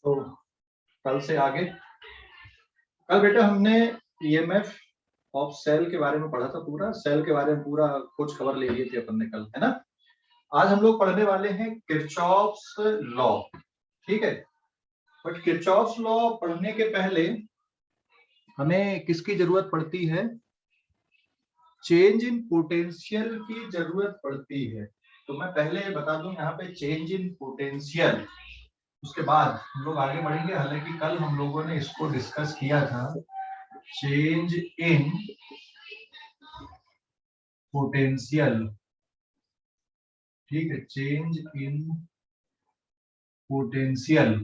तो कल से आगे, कल बेटा हमने ईएमएफ ऑफ सेल के बारे में पढ़ा था, पूरा सेल के बारे में पूरा कुछ खबर ले लिए थे अपन ने कल, है ना। आज हम लोग पढ़ने वाले हैं किरचॉफ्स लॉ, ठीक है। बट किरचॉफ्स लॉ पढ़ने के पहले हमें किसकी जरूरत पड़ती है? चेंज इन पोटेंशियल की जरूरत पड़ती है। तो मैं पहले बता दूं यहाँ पे चेंज इन पोटेंशियल, उसके बाद हम लोग आगे बढ़ेंगे। हालांकि कल हम लोगों ने इसको डिस्कस किया था, चेंज इन पोटेंशियल, ठीक है, change in potential.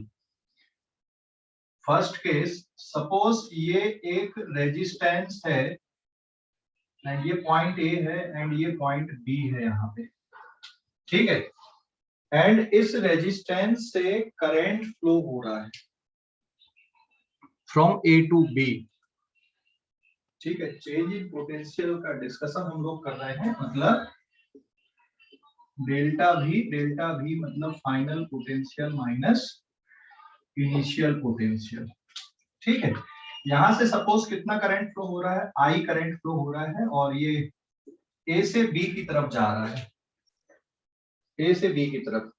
First case, suppose ये एक रेजिस्टेंस है एंड ये पॉइंट ए है एंड ये पॉइंट बी है यहाँ पे, ठीक है। एंड इस रेजिस्टेंस से करंट फ्लो हो रहा है फ्रॉम ए टू बी, ठीक है। चेंज इन पोटेंशियल का डिस्कशन हम लोग कर रहे हैं, मतलब डेल्टा भी मतलब final potential minus initial potential, ठीक है। यहां से सपोज कितना करंट फ्लो हो रहा है? आई करंट फ्लो हो रहा है और ये ए से बी की तरफ जा रहा है, ए से बी की तरफ।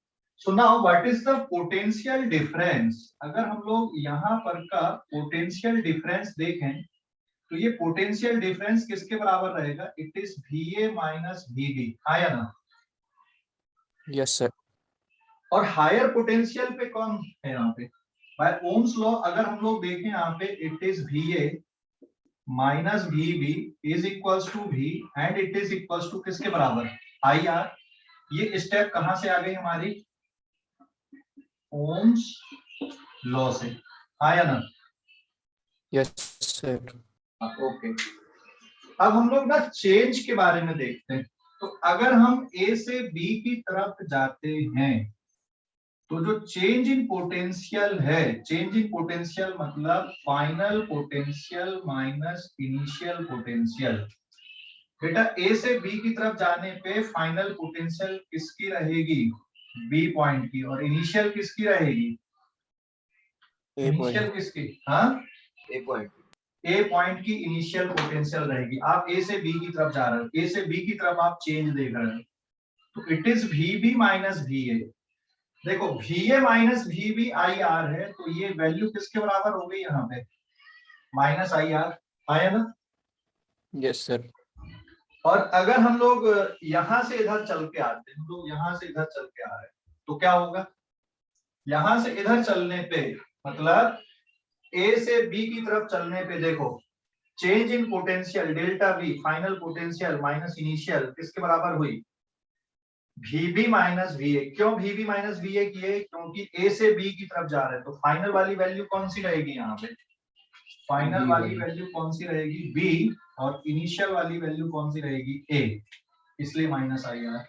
So now what is the potential difference? अगर हम लोग यहाँ पर का पोटेंशियल डिफरेंस देखें तो ये पोटेंशियल डिफरेंस किसके बराबर रहेगा? It is VA minus VB, हाँ या ना? Yes sir. और हायर पोटेंशियल पे कौन है यहाँ पे? बाय ओम्स लॉ अगर हम लोग देखें यहाँ पे, it is VA minus VB is equals to V and it is equals to किसके बराबर? IR। ये स्टेप कहां से आ गई हमारी? ओम्स लॉ से, हाँ या ना? Yes sir. ओके, अब हम लोग ना चेंज के बारे में देखते हैं। तो अगर हम ए से बी की तरफ जाते हैं तो जो चेंज इन पोटेंशियल है, चेंज इन पोटेंशियल मतलब final potential minus initial potential. बेटा ए से बी की तरफ जाने पे फाइनल पोटेंशियल किसकी रहेगी? बी पॉइंट की। और इनिशियल किसकी रहेगी? इनिशियल किसकी? हाँ, ए पॉइंट की इनिशियल पोटेंशियल रहेगी। आप ए से बी की तरफ जा रहे हो, ए से बी की तरफ आप चेंज देख रहे हो, तो it is VB minus VA। देखो VA माइनस VB IR है, तो ये वैल्यू किसके बराबर हो गई यहाँ पे? माइनस IR, आया ना? Yes sir. और अगर हम लोग यहां से इधर चल के आते हैं, हम लोग यहां से इधर चल के आ रहे हैं, तो क्या होगा? यहां से इधर चलने पे मतलब ए से बी की तरफ चलने पे देखो, change in potential delta V final potential minus initial किसके बराबर हुई? VB minus VA। क्यों VB माइनस VA किए? क्योंकि A से B की तरफ जा रहे हैं, तो फाइनल वाली वैल्यू कौन सी रहेगी यहाँ पे? फाइनल वाली वैल्यू कौन सी रहेगी? B। और इनिशियल वाली वैल्यू कौन सी रहेगी? A, इसलिए माइनस IR।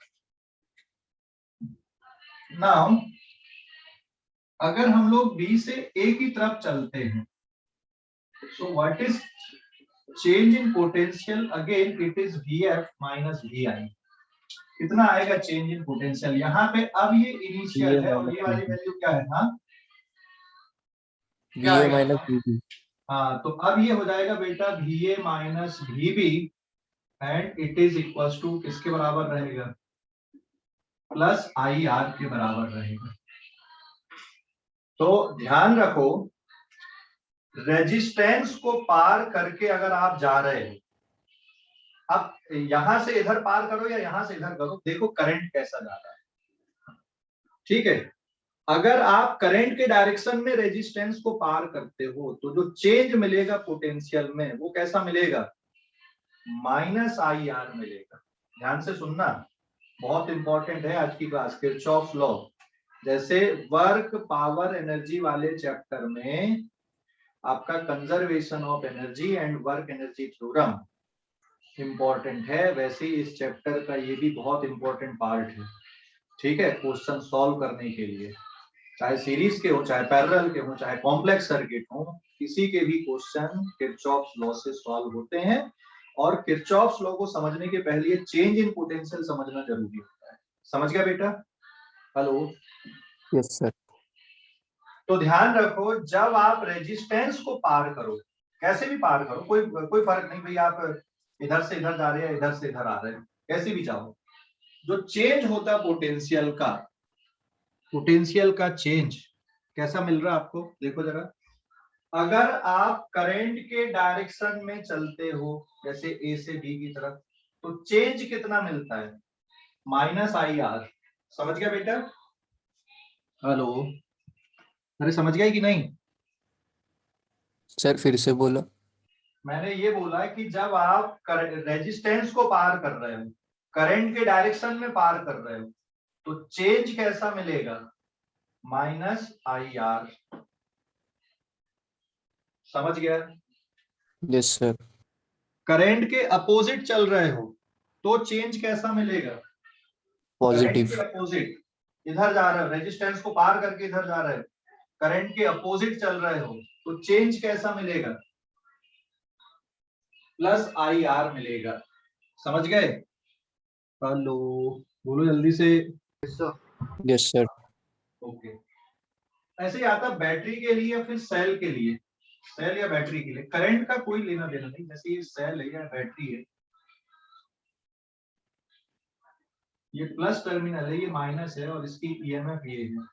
नाउ अगर हम लोग B से A की तरफ चलते हैं, so what is change in potential? Again it is VF minus VI। कितना आएगा चेंज इन पोटेंशियल? यहाँ पे अब ये इनिशियल है और ये वाली वैल्यू क्या है? हाँ, क्या VA माइनस VB। हाँ, तो अब ये हो जाएगा बेटा VA minus VB and it is equals to किसके बराबर रहेगा? प्लस IR के बराबर रहेगा। तो ध्यान रखो, रेजिस्टेंस को पार करके अगर आप जा रहे हो, अब यहां से इधर पार करो या यहां से इधर करो, देखो करंट कैसा जा रहा है, ठीक है। अगर आप करंट के डायरेक्शन में रेजिस्टेंस को पार करते हो तो जो चेंज मिलेगा पोटेंशियल में वो कैसा मिलेगा? माइनस IR मिलेगा। ध्यान से सुनना, बहुत इंपॉर्टेंट है आज की क्लास, किरचॉफ्स लॉ। जैसे वर्क पावर एनर्जी वाले चैप्टर में आपका conservation of energy and work energy theorem important है, वैसे ही इस चैप्टर का ये भी बहुत इंपॉर्टेंट पार्ट है, ठीक है। क्वेश्चन सॉल्व करने के लिए, चाहे सीरीज के हो, चाहे पैरेलल के हो, चाहे कॉम्प्लेक्स सर्किट हो, किसी के भी क्वेश्चन किरचॉफ्स लॉ से सॉल्व होते हैं। और किरचॉफ्स लॉ को समझने के पहले ये चेंज इन पोटेंशियल समझना जरूरी होता है। समझ गया बेटा? हेलो? Yes sir. तो ध्यान रखो, जब आप रेजिस्टेंस को पार करो, कैसे भी पार करो, कोई फर्क नहीं भाई, आप इधर से इधर जा रहे हैं, इधर से इधर आ रहे हैं, कैसे भी जाओ, जो चेंज होता है पोटेंशियल का चेंज कैसा मिल रहा है आपको, देखो जरा। अगर आप करंट के डायरेक्शन में चलते हो, जैसे ए से बी की तरफ, तो चेंज कितना मिलता है, -IR। समझ गया बेटा? हेलो, अरे समझ गया कि नहीं? सर फिर से बोलो। मैंने ये बोला कि जब आप रेजिस्टेंस को पार कर रहे हो, करंट के डायरेक्शन में पार कर रहे हो, तो चेंज कैसा मिलेगा, -IR। समझ गया? Yes sir. करंट के अपोजिट चल रहे हो तो चेंज कैसा मिलेगा, करंट पॉजिटिव। के अपोजिट, इधर जा रहे हो, रेजिस्टेंस को पार करके इधर जा रहे हो, करंट के अपोजिट चल रहे हो, तो चेंज कैसा मिलेगा, +IR मिलेगा। समझ गए? हेलो, बोलो जल्दी से। Yes sir. ओके, ऐसे ही आता बैटरी के लिए या फिर सेल के लिए, सेल या बैटरी के लिए करंट का कोई लेना देना नहीं, जैसे ये सेल है या बैटरी है, ये प्लस टर्मिनल है, ये माइनस है, और इसकी ईएमएफ ये है।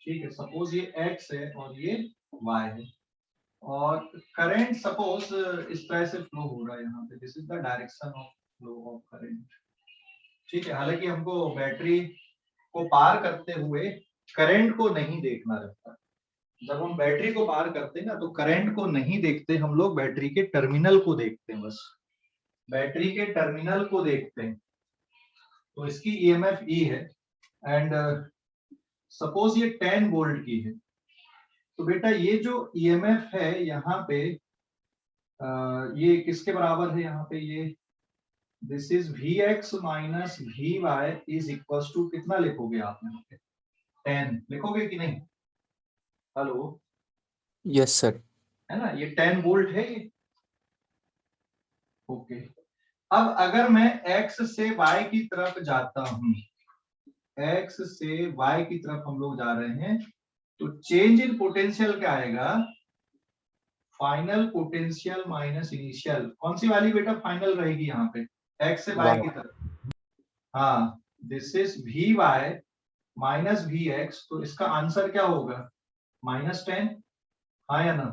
ठीक है, सपोज ये एक्स है और ये वाई है, और करंट सपोज इस तरह से फ्लो हो रहा है यहाँ पे, this is the direction of flow of current. ठीक है, हालांकि हमको बैटरी को पार करते हुए करंट को नहीं देखना रहता। जब हम बैटरी को पार करते हैं ना, तो करंट को नहीं देखते हम लोग, बैटरी के टर्मिनल को देखते हैं, बस बैटरी के टर्मिनल को देखते हैं। तो इसकी ईएमएफ ई है, एंड सपोज ये 10 वोल्ट की है, तो बेटा ये जो ईएमएफ है यहाँ पे, ये किसके बराबर है, यहाँ पे ये this is Vx minus Vy is equal to कितना लिखोगे आप यहाँ पे, 10 लिखोगे कि नहीं? Hello, yes sir. है ना, ये 10 वोल्ट है ये। ओके, अब अगर मैं x से y की तरफ जाता हूं, x से y की तरफ हम लोग जा रहे हैं, तो चेंज इन पोटेंशियल क्या आएगा, फाइनल पोटेंशियल माइनस इनिशियल। कौन सी वाली बेटा फाइनल रहेगी यहाँ पे, x से y की तरफ? हाँ, this is Vy minus Vx, तो इसका आंसर क्या होगा, -10। हाँ या ना?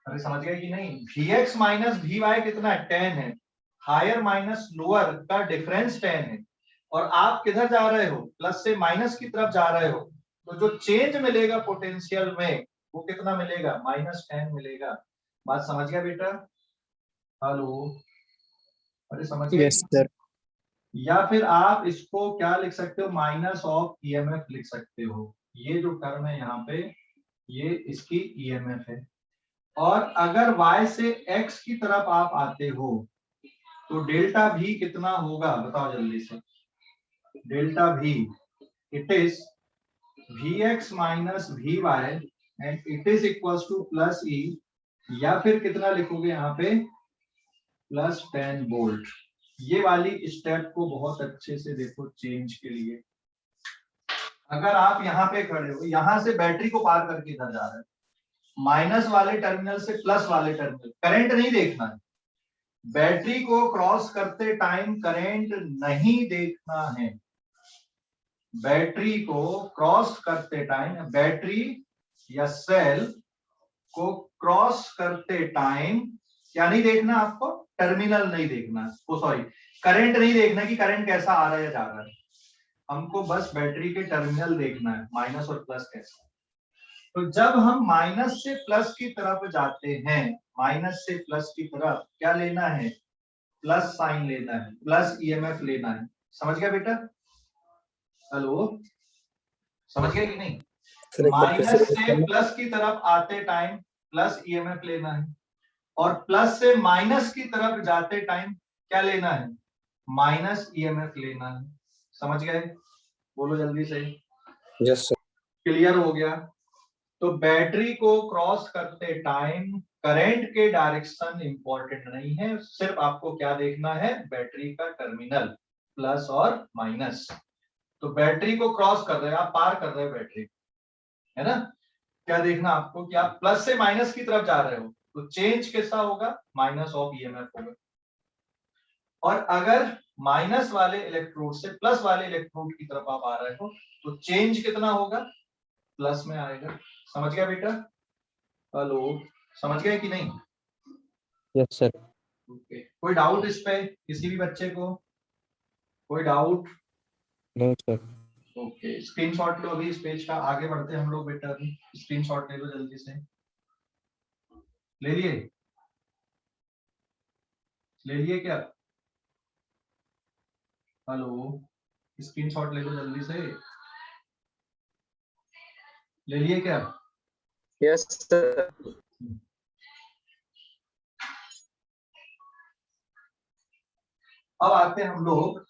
अरे समझ गए कि नहीं? Vx माइनस Vy कितना है, 10 है, हायर माइनस लोअर का डिफरेंस 10 है, और आप किधर जा रहे हो, प्लस से माइनस की तरफ जा रहे हो, तो जो चेंज मिलेगा पोटेंशियल में वो कितना मिलेगा, -10 मिलेगा। बात समझ गया बेटा? हेलो, अरे समझ गए? Yes sir. या फिर आप इसको क्या लिख सकते हो, माइनस ऑफ ईएमएफ लिख सकते हो, ये जो टर्म है यहाँ पे ये इसकी ईएमएफ है। और अगर y से x की तरफ आप आते हो, तो डेल्टा V कितना होगा, बताओ जल्दी से। Delta V, it is Vx minus Vy and it is equal two plus E, या फिर कितना लिखोगे यहाँ पे, +10 वोल्ट। ये वाली स्टेप को बहुत अच्छे से देखो चेंज के लिए। अगर आप यहाँ पे खड़े हो, यहाँ से बैटरी को पार करके इधर जा रहे हो, माइनस वाले टर्मिनल से प्लस वाले टर्मिनल, करंट नहीं देखना है, बैटरी को क्रॉस करते टाइम करंट नहीं देखना है, बैटरी को क्रॉस करते टाइम, बैटरी या सेल को क्रॉस करते टाइम क्या नहीं देखना आपको, टर्मिनल नहीं देखना, ओ सॉरी, करंट नहीं देखना कि करंट कैसा आ रहा है या जा रहा है, हमको बस बैटरी के टर्मिनल देखना है, माइनस और प्लस कैसा। तो जब हम माइनस से प्लस की तरफ जाते हैं, माइनस से प्लस की तरफ क्या लेना है, प्लस साइन लेना है, प्लस ईएमएफ लेना है। समझ गया बेटा? हेलो, समझ गया कि नहीं? माइनस से प्लस की तरफ आते टाइम प्लस ईएमएफ लेना है, और प्लस से माइनस की तरफ जाते टाइम क्या लेना है, माइनस ईएमएफ लेना है। समझ गए? बोलो जल्दी से। Yes sir. क्लियर हो गया? तो बैटरी को क्रॉस करते टाइम करंट के डायरेक्शन इंपॉर्टेंट नहीं है, सिर्फ आपको क्या देखना है, बैटरी का टर्मिनल, प्लस और माइनस। तो बैटरी को क्रॉस कर रहे हैं आप, पार कर रहे हैं बैटरी, है ना। क्या देखना आपको कि आप प्लस से माइनस की तरफ जा रहे हो तो चेंज कैसा होगा, माइनस ऑफ ईएमएफ होगा। और अगर माइनस वाले इलेक्ट्रोड से प्लस वाले इलेक्ट्रोड की तरफ आप आ रहे हो तो चेंज कितना होगा, प्लस में आएगा। समझ गया बेटा? हेलो, समझ गए कि नहीं? Yes, sir. ओके, कोई डाउट इस पे किसी भी बच्चे को? कोई doubt? No, sir. Okay, screenshot लो अभी इस पेज का, आगे बढ़ते हैं हम लोग बेटा। अभी स्क्रीनशॉट ले लो जल्दी से, ले लिए? ले लिए क्या? हेलो, स्क्रीनशॉट ले लो जल्दी से, ले लिए क्या? Yes, sir. अब आते हैं हम लोग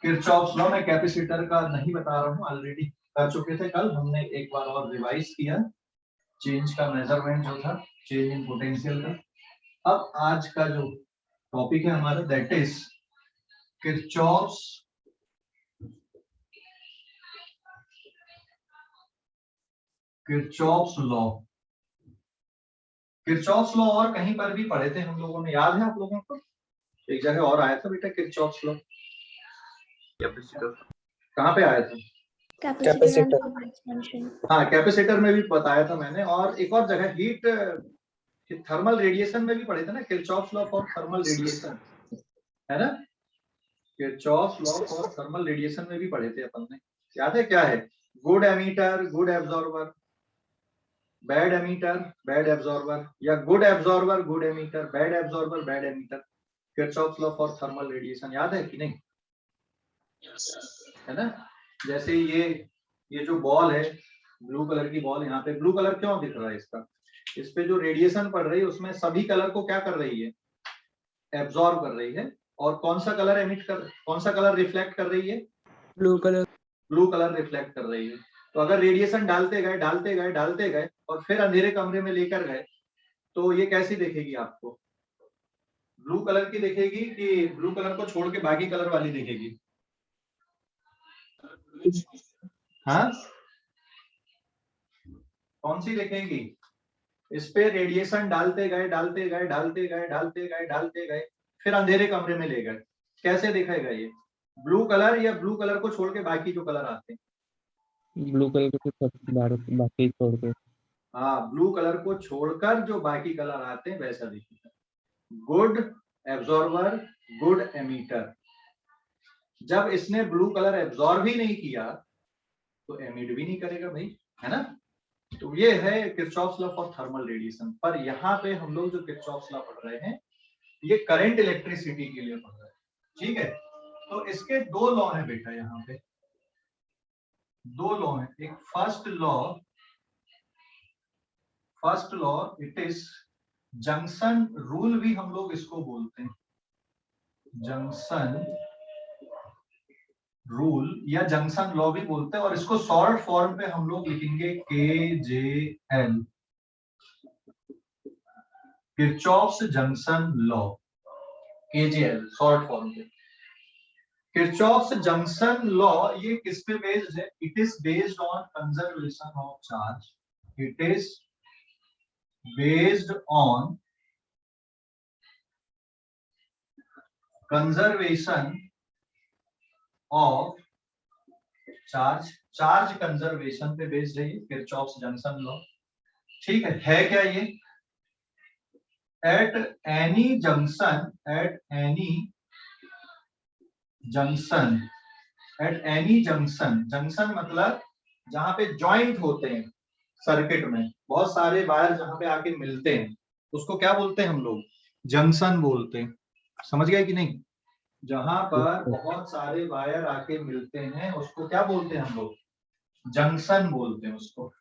किरचॉफ्स लॉ। मैं कैपेसिटर का नहीं बता रहा हूँ, ऑलरेडी कर चुके थे कल, हमने एक बार और रिवाइज किया चेंज का मेजरमेंट जो था, चेंज इन पोटेंशियल का। अब आज का जो टॉपिक है हमारा, that is Kirchhoff's law. Kirchhoff's law और कहीं पर भी पढ़े थे हम लोगों ने, याद है आप लोगों को? एक जगह और आया था बेटा किरचॉफ्स लॉ, कहाँ पे आया था? Capacitor. हाँ, कैपेसिटर में भी बताया था मैंने, और एक और जगह हीट थर्मल रेडिएशन में भी पढ़े थे ना, Kirchhoff's law for thermal radiation, है ना। Kirchhoff's law for thermal radiation में भी पढ़े थे अपन ने, याद है क्या है? Good emitter good absorber, bad emitter bad absorber, या good absorber good emitter, bad absorber bad emitter. Kirchhoff's law for thermal radiation याद है कि नहीं? है ना। जैसे ये जो बॉल है, ब्लू कलर की बॉल, यहाँ पे ब्लू कलर क्यों दिख रहा है इसका? इस पे जो रेडिएशन पड़ रही है उसमें सभी कलर को क्या कर रही है, एब्जॉर्ब कर रही है। और कौन सा कलर रिफ्लेक्ट कर रही है? Blue color. Blue colour reflect कर रही है। तो अगर रेडिएशन डालते गए और फिर अंधेरे कमरे में लेकर गए तो ये कैसी दिखेगी आपको? ब्लू कलर की दिखेगी कि ब्लू कलर को छोड़ के बाकी कलर वाली दिखेगी? हाँ, कौन सी दिखेगी? इस पे रेडिएशन डालते गए, फिर अंधेरे कमरे में ले गए, कैसे दिखेगा ये? ब्लू कलर, या ब्लू कलर को छोड़ के बाकी जो कलर आते हैं? Blue color को सब बाकी छोड़ के. हाँ, ब्लू कलर को छोड़कर जो बाकी कलर आते हैं वैसा दिखेगा। Good absorber good emitter. जब इसने ब्लू कलर एब्जॉर्ब ही नहीं किया तो एमिट भी नहीं करेगा भाई, है ना। तो ये है Kirchhoff's law for thermal radiation. पर यहाँ पे हम लोग जो किरचॉफ्स लॉ पढ़ रहे हैं ये करंट इलेक्ट्रिसिटी के लिए पढ़ रहे हैं, ठीक है। तो इसके दो लॉ है बेटा, यहाँ पे दो लॉ है। एक first law it is junction rule, भी हम लोग इसको बोलते हैं, जंक्शन रूल या जंक्शन लॉ भी बोलते हैं। और इसको शॉर्ट फॉर्म पे हम लोग लिखेंगे KJL, Kirchhoff's junction law, KJL short form पे। किरचॉफ्स जंक्शन लॉ ये किस पे बेस्ड है? It is based on conservation of charge, it is based on conservation of charge conservation पे बेस्ड है ये किरचॉफ्स जंक्शन लॉ, ठीक है क्या ये? एट एनी जंक्शन जंक्शन मतलब जहां पे जॉइंट होते हैं सर्किट में, बहुत सारे वायर जहां पे आके मिलते हैं उसको क्या बोलते हैं हम लोग? जंक्शन बोलते हैं। समझ गए कि नहीं? जहां पर बहुत सारे वायर आके मिलते हैं उसको क्या बोलते हैं हम लोग? जंक्शन बोलते हैं उसको।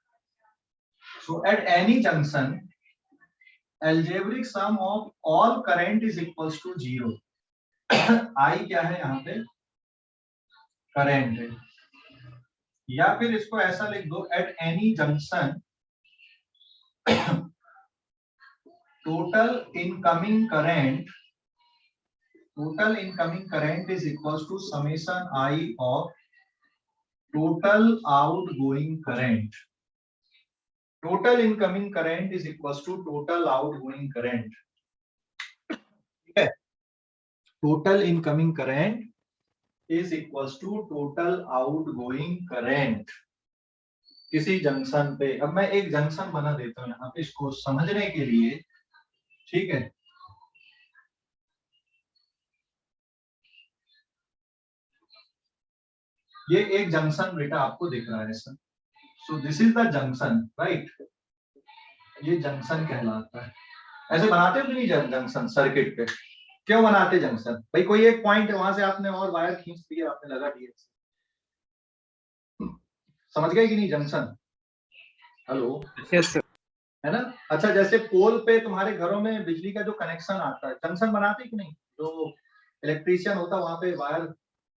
So at any junction algebraic sum of all current is equals to 0। I क्या है यहाँ पे? करंट है। या फिर इसको ऐसा लिख दो, at any junction total incoming current is equals to summation I of total outgoing current, total incoming current is equals to total outgoing current, ठीक है। total incoming current is equals to total outgoing current किसी junction पे। अब मैं एक junction बना देता हूं यहाँ पे इसको समझने के लिए, ठीक है। ये एक जंक्शन बेटा आपको दिख रहा है sir, so this is the junction, right. ये जंक्शन कहलाता है। ऐसे बनाते हो कि नहीं जंक्शन सर्किट पे? क्यों बनाते जंक्शन? भाई कोई एक पॉइंट है, वहां से आपने और वायर खींच दिया, आपने लगा दिया, समझ गए कि नहीं जंक्शन? Hello, yes sir. है ना। अच्छा, जैसे पोल पे तुम्हारे घरों में बिजली का जो कनेक्शन आता है, जंक्शन बनाते कि नहीं? जो इलेक्ट्रीशियन होता है वहां पे वायर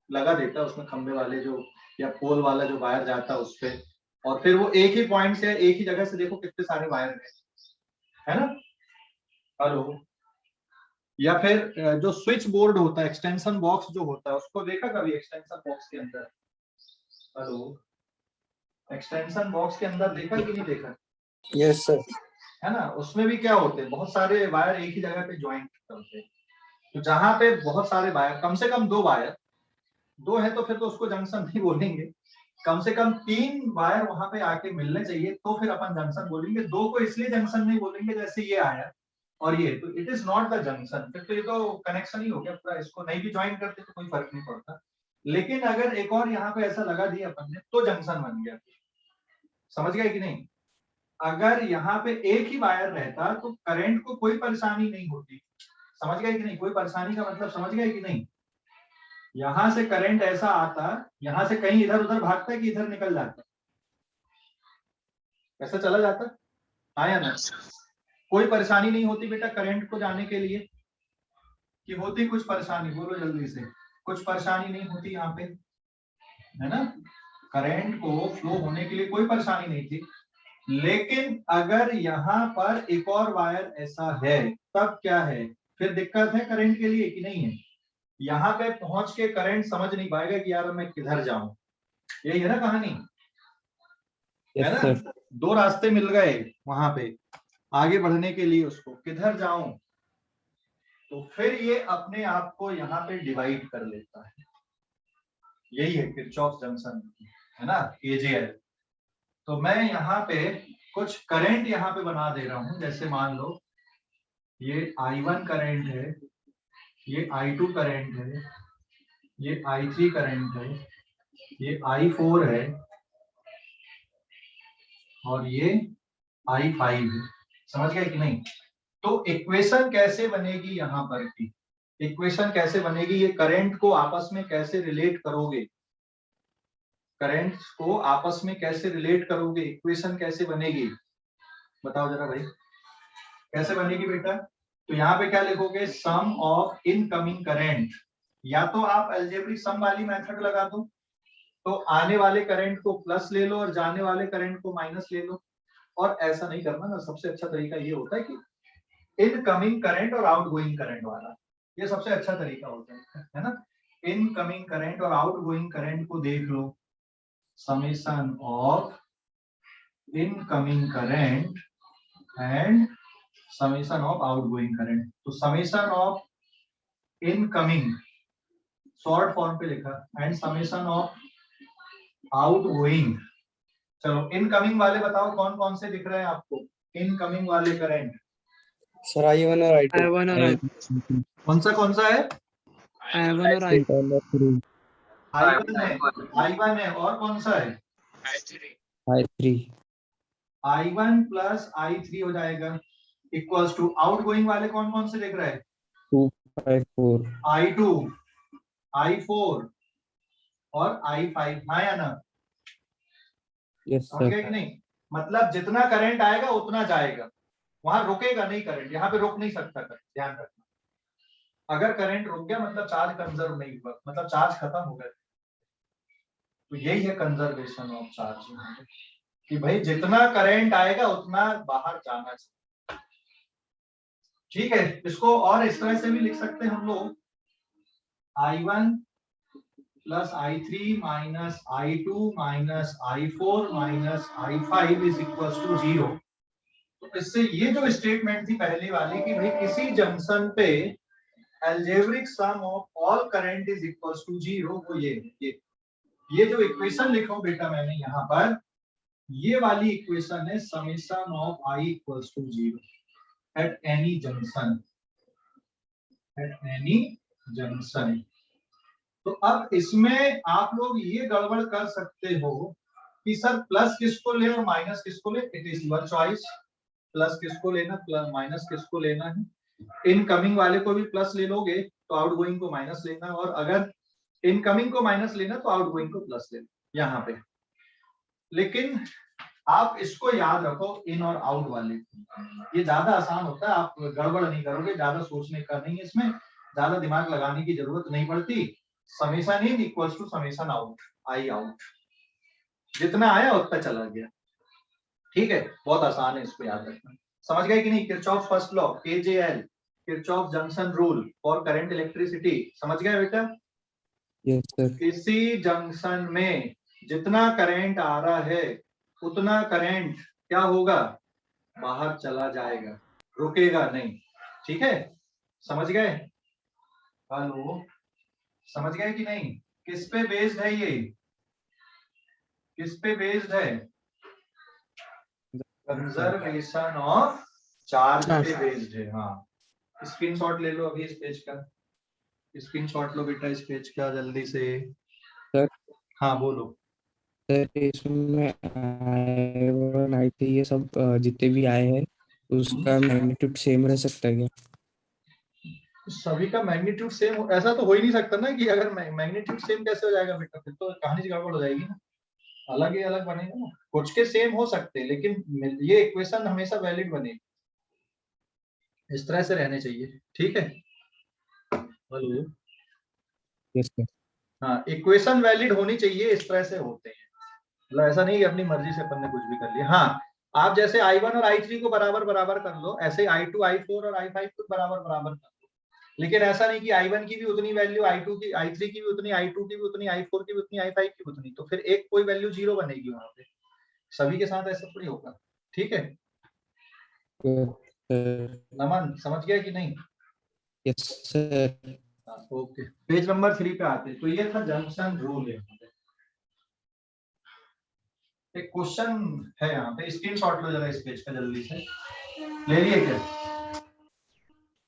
लगा देता है, उसमें खंबे वाले जो या पोल वाला जो वायर जाता है उस पे, और फिर वो एक ही पॉइंट से एक ही जगह से देखो कितने सारे वायर है ना। हेलो, या फिर जो स्विच बोर्ड होता है, एक्सटेंशन बॉक्स जो होता है, उसको देखा कभी एक्सटेंशन बॉक्स के अंदर? हेलो, एक्सटेंशन बॉक्स के अंदर देखा कि नहीं देखा? Yes sir. है ना, उसमें भी क्या होते हैं, बहुत सारे वायर एक ही जगह पे ज्वाइंट करते हैं। तो जहां पे बहुत सारे वायर, कम से कम 2 वायर, 2 है तो फिर तो उसको जंक्शन नहीं बोलेंगे, कम से कम 3 वायर वहां पे आके मिलने चाहिए तो फिर अपन जंक्शन बोलेंगे। 2 को इसलिए जंक्शन नहीं बोलेंगे जैसे ये आया और ये, तो it is not the junction, फिर तो ये तो कनेक्शन ही हो गया पूरा, इसको नहीं भी ज्वाइन करते तो कोई फर्क नहीं पड़ता। लेकिन अगर एक और यहाँ पे ऐसा लगा दिया अपन ने तो जंक्शन बन गया। समझ गए कि नहीं? अगर यहाँ पे एक ही वायर रहता तो करंट को कोई परेशानी नहीं होती। समझ गए कि नहीं? कोई परेशानी का मतलब समझ गए कि नहीं? यहां से करंट ऐसा आता, यहां से कहीं इधर उधर भागता है कि इधर निकल जाता, ऐसा चला जाता, हाँ या ना? कोई परेशानी नहीं होती बेटा करंट को जाने के लिए, कि होती कुछ परेशानी? बोलो जल्दी से, कुछ परेशानी नहीं होती यहाँ पे, है ना। करंट को फ्लो होने के लिए कोई परेशानी नहीं थी। लेकिन अगर यहाँ पर एक और वायर ऐसा है तब क्या है, फिर दिक्कत है करंट के लिए कि नहीं है? यहाँ पे पहुंच के करंट समझ नहीं पाएगा कि यार मैं किधर जाऊं, यही है ना कहानी, है यस ना। सर। 2 रास्ते मिल गए वहां पे आगे बढ़ने के लिए, उसको किधर जाऊं, तो फिर ये अपने आप को यहाँ पे डिवाइड कर लेता है। यही है किरचॉफ जंक्शन, है ना, KJL। तो मैं यहाँ पे कुछ करंट यहाँ पे बना दे रहा हूं, जैसे मान लो ये I1 करंट है, ये I2 करंट है, ये I3 करंट है, ये I4 है और ये I5 है। समझ गए कि नहीं? तो इक्वेशन कैसे बनेगी यहाँ पर की, इक्वेशन कैसे बनेगी, ये करंट को आपस में कैसे रिलेट करोगे, करंट को आपस में कैसे रिलेट करोगे, इक्वेशन कैसे बनेगी बताओ जरा भाई, कैसे बनेगी बेटा? तो यहाँ पे क्या लिखोगे, सम ऑफ इनकमिंग करंट, या तो आप अलजेब्रिक सम वाली मेथड लगा दो, तो आने वाले करंट को प्लस ले लो और जाने वाले करंट को माइनस ले लो। और ऐसा नहीं करना ना, सबसे अच्छा तरीका ये होता है कि इनकमिंग करंट और आउटगोइंग करंट वाला, ये सबसे अच्छा तरीका होता है ना। इनकमिंग करंट और आउटगोइंग करंट को देख लो, summation of incoming current and summation of outgoing current. तो summation of incoming short form पे लिखा एंड समेशन ऑफ आउटगोइंग। चलो इनकमिंग वाले बताओ कौन कौन से दिख रहे हैं आपको, इनकमिंग वाले करंट? सर I1 और I2। I1 कौन सा है? I1 और I2। I1 है और कौन सा है? I3 I1 प्लस I3 हो जाएगा इक्वल्स टू आउटगोइंग वाले कौन कौन से दिख रहे हैं? 2 5 4 I2, I4 और I5, हाँ या ना? यस समझ गए सर। कि नहीं? मतलब जितना करंट आएगा उतना जाएगा, वहां रुकेगा नहीं करंट, यहाँ पे रुक नहीं सकता करंट, ध्यान रखना। अगर करंट रुक गया मतलब चार्ज कंजर्व नहीं हुआ, मतलब चार्ज खत्म हो गया। तो यही है कंजर्वेशन ऑफ चार्ज, कि भाई जितना करंट आएगा उतना बाहर जाना चाहिए। ठीक है, इसको और इस तरह से भी लिख सकते हैं हम लोग, I1 plus I3 minus I2 minus I4 minus I5 is equal to 0। तो इससे ये जो स्टेटमेंट थी पहले वाली कि भाई किसी जंक्शन पे algebraic sum of all current is equal to 0, वो ये जो इक्वेशन लिखो बेटा मैंने यहाँ पर, ये वाली इक्वेशन है summation of I equals to 0 at any junction, at any junction. तो अब इसमें आप लोग ये गड़बड़ कर सकते हो कि सर प्लस किसको ले और माइनस किसको ले, it is your choice. Plus किसको लेना, प्लस माइनस किसको लेना है। इनकमिंग वाले को भी प्लस ले लोगे तो आउटगोइंग को माइनस लेना, और अगर इनकमिंग को माइनस लेना तो आउटगोइंग को प्लस लेना यहाँ पे। लेकिन आप इसको याद रखो, इन और आउट वाले, ये ज्यादा आसान होता है, आप गड़बड़ नहीं करोगे, ज्यादा सोचने का नहीं है, इसमें ज्यादा दिमाग लगाने की जरूरत नहीं पड़ती। Summation in equals to summation out, I out, जितना आया उतना चला गया। ठीक है, बहुत आसान है, इसको याद रखना। समझ गए कि नहीं? Kirchhoff first law, KJL, Kirchhoff junction rule for current electricity, समझ गए बेटा? Yes sir. किसी जंक्शन में जितना करंट आ रहा है उतना करंट क्या होगा, बाहर चला जाएगा, रुकेगा नहीं। ठीक है, समझ गए? हेलो, समझ गए कि नहीं? किस पे बेस्ड है ये, किस पे बेस्ड है? कंजर्वेशन ऑफ चार्ज पे बेस्ड है। हाँ, स्क्रीनशॉट ले लो अभी इस पेज का, स्क्रीनशॉट लो बेटा इस पेज का जल्दी से। सर हाँ बोलो। सर इसमें I1 I3 ये सब जितने भी आए हैं उसका मैग्नीट्यूड सेम रह सकता है क्या? सभी का मैग्नीट्यूड सेम ऐसा तो हो ही नहीं सकता ना, कि अगर मैग्नीट्यूड सेम कैसे हो जाएगा बेटा, फिर तो कहानी गड़बड़ हो जाएगी ना, अलग ही अलग बनेगा ना। कुछ के सेम हो सकते हैं लेकिन ये इक्वेशन हमेशा वैलिड बनेगी, इस तरह से रहने चाहिए। ठीक है, हेलो, यस सर। हाँ, इक्वेशन वैलिड होनी चाहिए, इस तरह से होते हैं, मतलब ऐसा नहीं कि अपनी मर्जी से अपन ने कुछ भी कर लिया। हाँ, आप जैसे I1 और I3 को बराबर बराबर कर लो, ऐसे I2 I4 और I5 को बराबर बराबर कर लो, लेकिन ऐसा नहीं कि I1 की भी उतनी वैल्यू, I2 की, I3 की भी उतनी, I2 की भी उतनी, I4 की भी उतनी, I5 की भी उतनी, तो फिर एक कोई वैल्यू 0 बनेगी वहां पे, सभी के साथ ऐसा थोड़ी होगा। ठीक है नमन, समझ गया कि नहीं? Yes sir. Okay, page number 3 पे आते हैं। तो ये था जंक्शन रूल है। एक क्वेश्चन है यहाँ पे, स्क्रीनशॉट लो जरा इस पेज का जल्दी से, ले लिए क्या?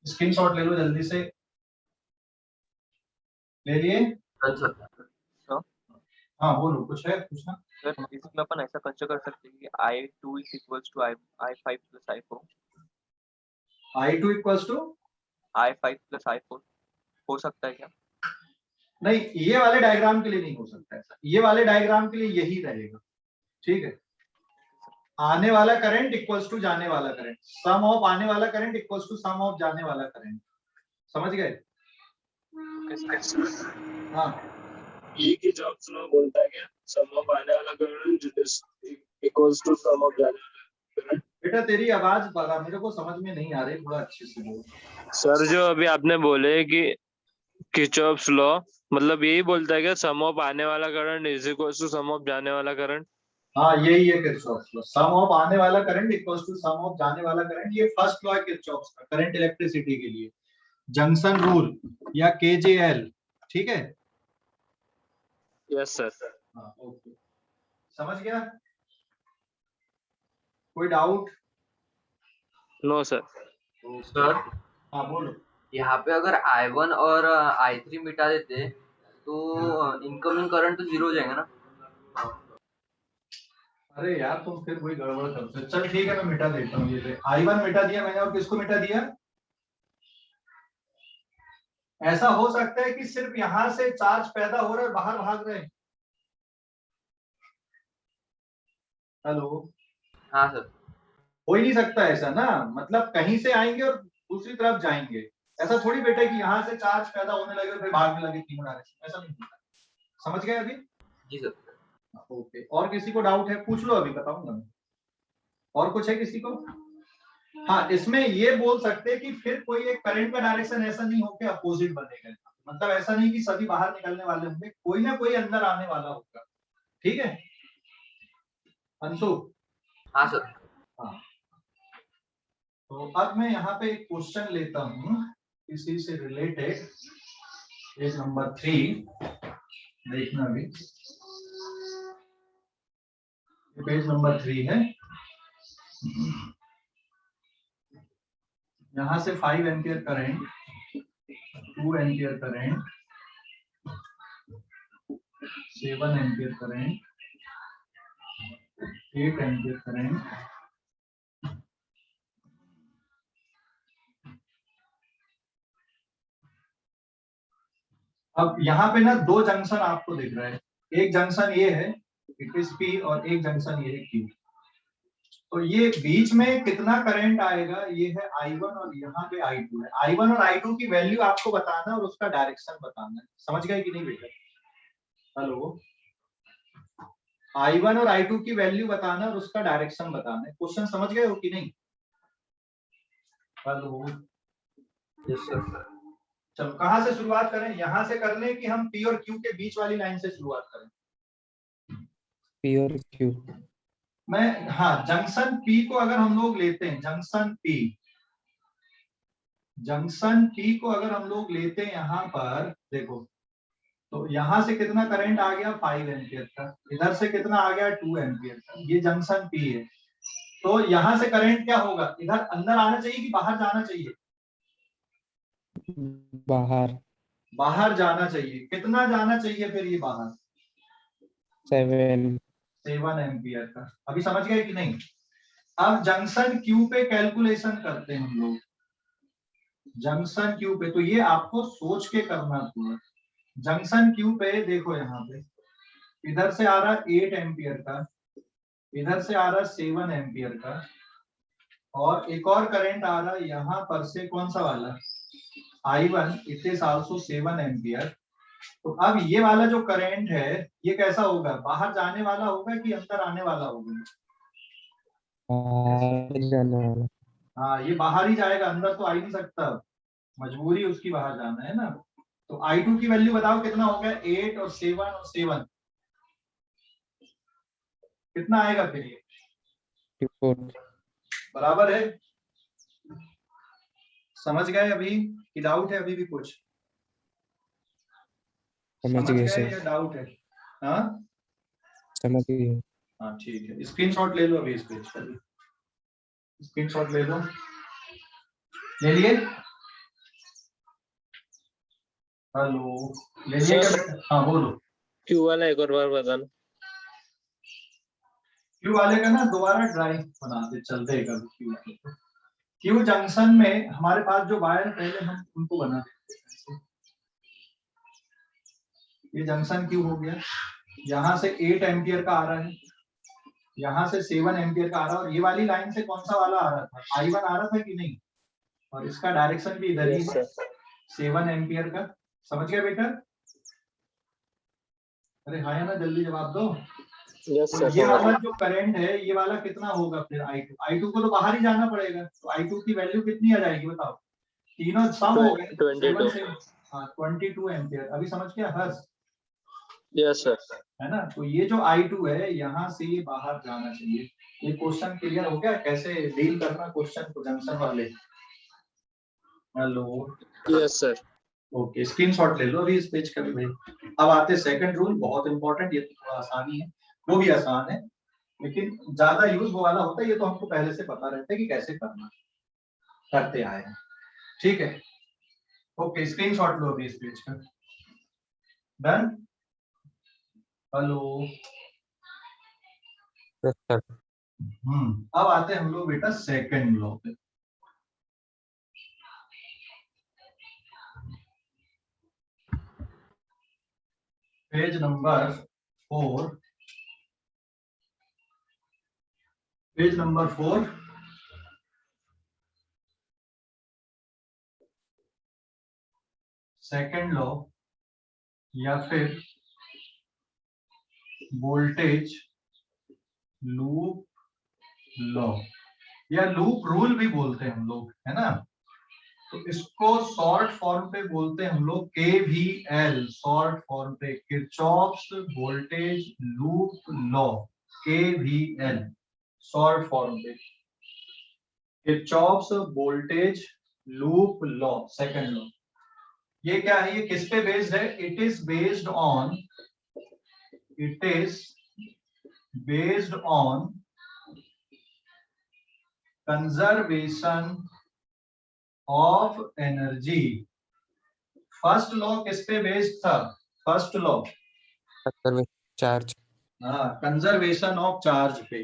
स्क्रीनशॉट ले लो जल्दी से, ले लिए? हाँ बोलो, कुछ है पूछना? सर इसमें अपन ऐसा कंसिडर कर सकते हैं कि I2 is equals to I5 plus I4, I2 equals to I5 plus I4 हो सकता है क्या? नहीं, ये वाले डायग्राम के लिए नहीं हो सकता ऐसा, ये वाले डायग्राम के लिए यही रहेगा। ठीक है, आने वाला करंट इक्वल्स टू जाने वाला करंट, सम ऑफ आने वाला current equals to sum of जाने वाला करंट, समझ गए? हाँ, ये किरचॉफ्स लॉ बोलता है क्या, सम ऑफ आने वाला current equals to sum of जाने वाला करंट? बेटा तेरी आवाज बड़ा मेरे को समझ में नहीं आ रही, थोड़ा अच्छे से बोल। सर जो अभी आपने बोले कि किरचॉफ्स लॉ मतलब यही बोलता है क्या, सम ऑफ आने वाला current is equals to sum of जाने वाला करंट? हाँ यही है किरचॉफ्स लॉ, सम ऑफ आने वाला current equals to sum of जाने वाला करंट, ये फर्स्ट लॉ है किरचॉफ्स का करंट इलेक्ट्रिसिटी के लिए, जंक्शन रूल या KJL। ठीक है, यस सर। हाँ ओके, समझ गया? कोई डाउट? No sir. सर हाँ बोलो। यहाँ पे अगर I1 और I3 मिटा देते तो इनकमिंग करंट तो 0 हो जाएगा ना? अरे यार तुम फिर वही गड़बड़ करते हो। चल ठीक है, मैं मिटा देता हूँ। ये I1 मिटा दिया मैंने, और किसको मिटा दिया? ऐसा हो सकता है कि सिर्फ यहां से चार्ज पैदा हो रहा है, बाहर भाग रहे हैं। हेलो, हाँ सर। हो ही नहीं सकता ऐसा ना, मतलब कहीं से आएंगे और दूसरी तरफ जाएंगे, ऐसा थोड़ी बेटा कि यहाँ से चार्ज पैदा होने लगे और फिर भागने लगे तीनों डायरेक्शन, ऐसा नहीं होता। समझ गए अभी? जी सर। ओके, और किसी को डाउट है पूछ लो, अभी बताऊंगा मैं। और कुछ है किसी को? हाँ, इसमें ये बोल सकते हैं कि फिर कोई एक करंट का डायरेक्शन ऐसा नहीं होकर अपोजिट बनेगा, मतलब ऐसा नहीं कि सभी बाहर निकलने वाले होंगे, कोई ना कोई अंदर आने वाला होगा। ठीक है अंशु? हाँ सर। हाँ, तो अब मैं यहाँ पे एक क्वेश्चन लेता हूँ इसी से रिलेटेड, पेज नंबर 3 देखना भी, पेज नंबर 3 है। यहाँ से 5 ampere current, 2 ampere current, 7 ampere current, 8 ampere current, अब यहाँ पे ना दो जंक्शन आपको दिख रहा है, एक जंक्शन ये है इट इज पी और एक जंक्शन ये है क्यू। तो ये बीच में कितना करंट आएगा ये है I1 और यहाँ पे I2 है। I1 और I2 की वैल्यू आपको बताना है और उसका डायरेक्शन बताना है। समझ गए कि नहीं बेटा? हेलो, I1 और I2 की वैल्यू बताना और उसका डायरेक्शन बताना है। क्वेश्चन समझ गए हो कि नहीं? Hello, yes sir. चलो कहाँ से शुरुआत करें? यहाँ से कर लें कि हम P और Q के बीच वाली लाइन से शुरुआत करें? P और Q। मैं हाँ, जंक्शन P को अगर हम लोग लेते हैं, जंक्शन P को अगर हम लोग लेते हैं यहाँ पर देखो, तो यहाँ से कितना करंट आ गया 5 एम्पियर का, इधर से कितना आ गया 2 एम्पियर का, ये जंक्शन P है। तो यहाँ से करंट क्या होगा, इधर अंदर आना चाहिए कि बाहर जाना चाहिए? बाहर। बाहर जाना चाहिए। कितना जाना चाहिए फिर ये बाहर? 7 एम्पियर का। अभी समझ गए कि नहीं? अब जंक्शन Q पे कैलकुलेशन करते हैं हम लोग, जंक्शन Q पे। तो ये आपको सोच के करना होगा। जंक्शन Q पे देखो, यहाँ पे इधर से आ रहा 8 एम्पियर का, इधर से आ रहा 7 एम्पियर का, और एक और करंट आ रहा यहाँ पर से, कौन सा वाला? I1, it is also 7 ampere. तो अब ये वाला जो करंट है ये कैसा होगा, बाहर जाने वाला होगा कि अंदर आने वाला होगा? बाहर जाने वाला। हाँ, ये बाहर ही जाएगा, अंदर तो आ ही नहीं सकता, मजबूरी उसकी बाहर जाना है ना। तो I2 की वैल्यू बताओ कितना हो गया? 8 और 7 कितना आएगा फिर ये? 54। बराबर है? समझ गए अभी कि डाउट है अभी भी कुछ? समझ गए सर। या डाउट है? हाँ समझ गए। हाँ ठीक है, स्क्रीनशॉट ले लो अभी, इस पेज का स्क्रीनशॉट ले लो। ले लिए? हेलो, ले लिए क्या बेटा? हाँ बोलो। क्यू वाला एक और बार बताना। क्यू वाले का ना दोबारा ड्राइंग बनाते चलते हैं कभी। क्यू वाले को, क्यू जंक्शन में हमारे पास जो वायर पहले हम उनको बना देते हैं। ये जंक्शन क्यू हो गया, यहाँ से 8 एम्पियर का आ रहा है, यहाँ से 7 एम्पियर का आ रहा है, और ये वाली लाइन से कौन सा वाला आ रहा था? I1 आ रहा था कि नहीं? और इसका डायरेक्शन भी इधर ही है, 7 एम्पियर का। समझ गया बेटा? अरे हाँ या ना, जल्दी जवाब दो। तो ये वाला जो करंट है ये वाला कितना होगा फिर? I2 को तो बाहर ही जाना पड़ेगा, तो I2 की वैल्यू कितनी आ जाएगी बताओ? तीनों सम हो गए, 22। हाँ 22 एम्पियर। अभी समझ गया हर्ष? Yes sir. है ना? तो ये जो I2 है यहाँ से ये बाहर जाना चाहिए। ये क्वेश्चन क्लियर हो गया कैसे डील करना क्वेश्चन को जंक्शन वाले? Hello, yes sir. Okay, screenshot ले लो अभी इस पेज का भी भाई। अब आते सेकंड रूल, बहुत इंपॉर्टेंट, ये तो थोड़ा आसानी है, वो भी आसान है लेकिन ज्यादा यूज वो वाला होता है। ये तो हमको पहले से पता रहता है कि कैसे करना, करते आए हैं। ठीक है, ओके, स्क्रीनशॉट लो अभी इस पेज का। डन? Hello, sir. अब आते हैं हम लोग बेटा सेकंड लॉ पे। Page number 4, page number 4, second law या फिर वोल्टेज लूप लॉ या लूप रूल भी बोलते हैं हम लोग, है ना? तो इसको शॉर्ट फॉर्म पे बोलते हैं हम लोग KVL, शॉर्ट फॉर्म पे Kirchhoff's voltage loop law, KVL short form पे Kirchhoff's voltage loop law, second law. ये क्या है, ये किस पे बेस्ड है? It is based on conservation of energy. First law किस पे बेस्ड था? First law charge. हाँ, कंजर्वेशन ऑफ चार्ज पे।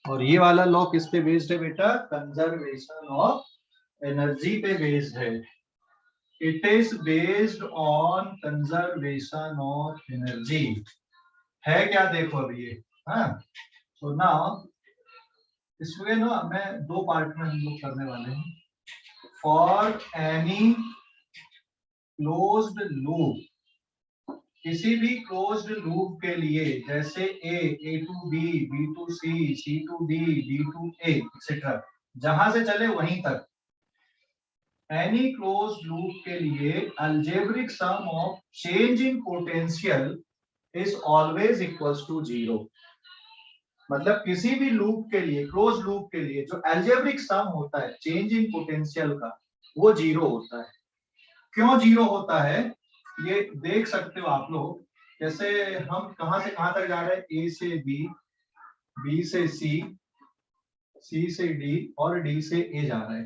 और ये वाला लॉ किस पे बेस्ड है बेटा? कंजर्वेशन ऑफ एनर्जी पे बेस्ड है। It is based on conservation of energy है क्या? देखो अभी ये, हाँ, तो ना इसमें ना मैं दो पार्ट में हम लोग करने वाले हैं। फॉर एनी क्लोज्ड लूप, किसी भी क्लोज्ड लूप के लिए, जैसे A to B, B to C, C to D, D to A etcetera, जहां से चले वहीं तक, एनी क्लोज्ड लूप के लिए algebraic sum of change in potential is always equals to 0। मतलब किसी भी लूप के लिए, क्लोज लूप के लिए जो अलजेब्रिक सम होता है चेंज इन पोटेंशियल का, वो 0 होता है। क्यों 0 होता है ये देख सकते हो आप लोग। जैसे हम कहां से कहां तक जा रहे हैं? A से B, B से C, C से D और D से A जा रहे हैं,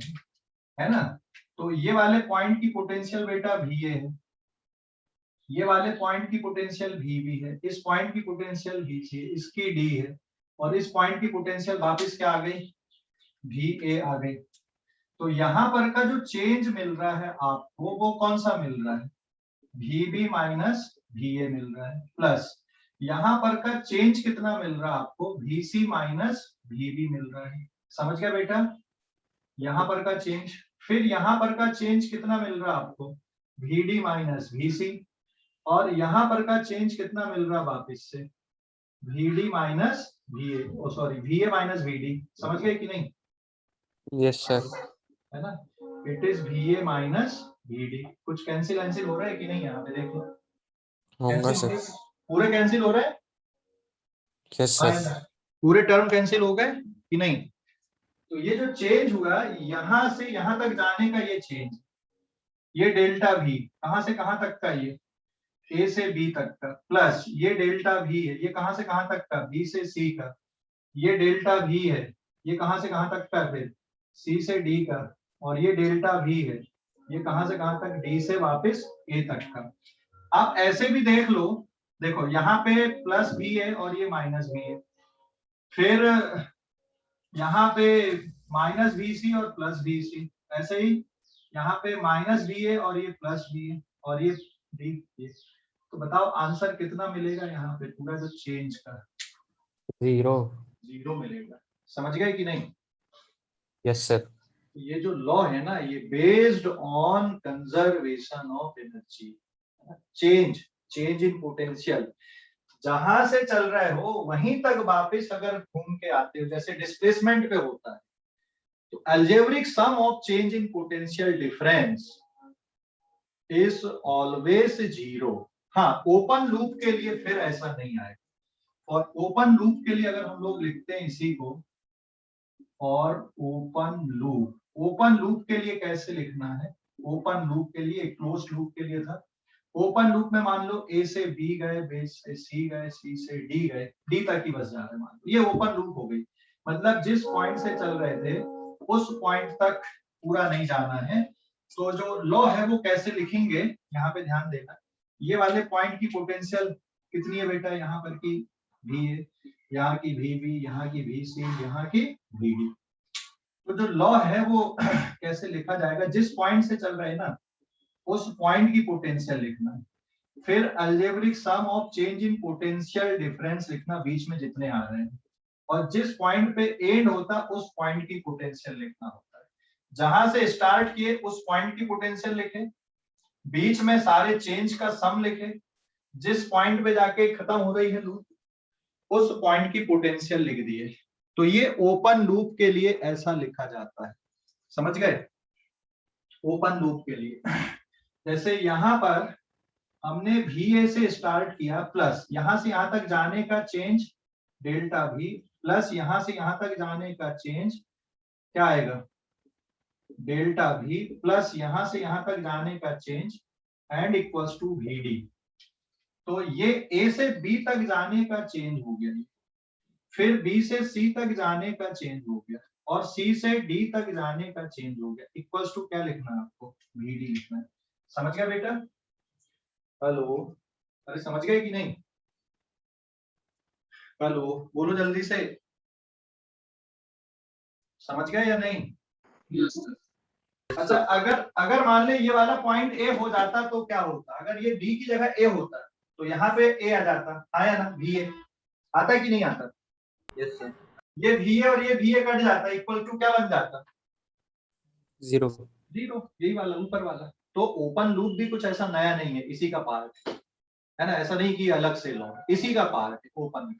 है ना? तो ये वाले पॉइंट की पोटेंशियल बेटा VA है, ये वाले पॉइंट की पोटेंशियल VB है, इस पॉइंट की पोटेंशियल VC है, इसकी D है, और इस पॉइंट की पोटेंशियल वापस क्या आ गई? VA आ गई। तो यहाँ पर का जो चेंज मिल रहा है आपको, वो कौन सा मिल रहा है? VB माइनस VA मिल रहा है, प्लस यहाँ पर का चेंज कितना मिल रहा है आपको? VC माइनस VB मिल रहा है। समझ गया बेटा? यहाँ पर का चेंज। फिर यहाँ पर का चेंज कितना मिल रहा है आपको? VD minus VC। और यहाँ पर का चेंज कितना मिल रहा है वापिस से? VD माइनस VA, ओ सॉरी VA माइनस VD। समझ गए कि नहीं? Yes sir. है ना? It is VA minus VD। कुछ कैंसिल हो रहा है कि नहीं? यहाँ पे देखो, होगा सर। पूरे कैंसिल हो रहे हैं? Yes sir. पूरे टर्म कैंसिल हो गए कि नहीं? तो ये जो चेंज हुआ यहां से यहां तक जाने का, ये चेंज, ये डेल्टा V कहां से कहां तक का? ये A से B तक का, प्लस ये डेल्टा V है, ये कहां से कहां तक का? B से C का। ये डेल्टा V है, ये कहां से कहां तक का? फिर C से D का। और ये डेल्टा V है, ये कहां से कहां तक? D से वापस A तक का। आप ऐसे भी देख लो, देखो यहाँ पे प्लस V है और ये माइनस V है, फिर यहाँ पे माइनस VC और प्लस VC, ऐसे ही यहाँ पे माइनस V है और ये प्लस V है, और ये D। तो बताओ आंसर कितना मिलेगा? यहाँ पे पूरा जो चेंज का 0 मिलेगा। समझ गए कि नहीं? Yes sir. ये जो लॉ है ना, ये based on conservation of energy. Change in potential, जहां से चल रहे हो वहीं तक वापस अगर घूम के आते हो, जैसे डिस्प्लेसमेंट पे होता है, तो algebraic sum of change in potential difference is always 0। हाँ, ओपन लूप के लिए फिर ऐसा नहीं आएगा। और ओपन लूप के लिए अगर हम लोग लिखते हैं इसी को, और ओपन लूप के लिए कैसे लिखना है? ओपन लूप के लिए, क्लोज लूप के लिए था। ओपन लूप में मान लो A से B गए, B से C गए, C से D गए, D तक ही बस जा रहे, मान लो ये ओपन लूप हो गई। मतलब जिस पॉइंट से चल रहे थे उस पॉइंट तक पूरा नहीं जाना है। तो जो लॉ है वो कैसे लिखेंगे, यहाँ पे ध्यान देना। ये वाले पॉइंट की पोटेंशियल कितनी है बेटा? यहाँ पर की V है, यहाँ की VB, यहाँ की VC, यहाँ की VD। तो जो लॉ है वो कैसे लिखा जाएगा? जिस पॉइंट से चल रहे हैं ना, उस पॉइंट की पोटेंशियल लिखना है, फिर algebraic sum of change in potential difference लिखना बीच में जितने आ रहे हैं, और जिस पॉइंट पे एंड होता उस पॉइंट की पोटेंशियल लिखना होता है। जहां से स्टार्ट किए उस पॉइंट की पोटेंशियल लिखे, बीच में सारे चेंज का सम लिखे, जिस पॉइंट पे जाके खत्म हो रही है लूप उस पॉइंट की पोटेंशियल लिख दिए। तो ये ओपन लूप के लिए ऐसा लिखा जाता है। समझ गए? ओपन लूप के लिए। जैसे यहाँ पर हमने VA से स्टार्ट किया प्लस यहां से यहां तक जाने का चेंज डेल्टा V प्लस यहां से यहां तक जाने का चेंज क्या आएगा डेल्टा V प्लस यहां से यहां तक जाने का change and equals to VD। तो ये A से B तक जाने का चेंज हो गया, फिर B से C तक जाने का चेंज हो गया और C से D तक जाने का चेंज हो गया, इक्वल्स टू क्या लिखना है आपको VD लिखना है। समझ गया बेटा? हेलो, अरे समझ गए कि नहीं? हेलो, बोलो जल्दी से, समझ गए या नहीं? अच्छा, अगर अगर मान ले ये वाला पॉइंट ए हो जाता तो क्या होता? अगर ये बी की जगह ए होता तो यहाँ पे ए आ जाता, आया ना? वी ए आता कि नहीं आता? Yes sir. ये वी ए और ये वी ए कट जाता, इक्वल टू क्या बन जाता? 0 जीरो, यही वाला ऊपर वाला। तो ओपन लूप भी कुछ ऐसा नया नहीं है, इसी का पार्ट है ना, ऐसा नहीं कि अलग से लो, इसी का पार्ट है ओपन।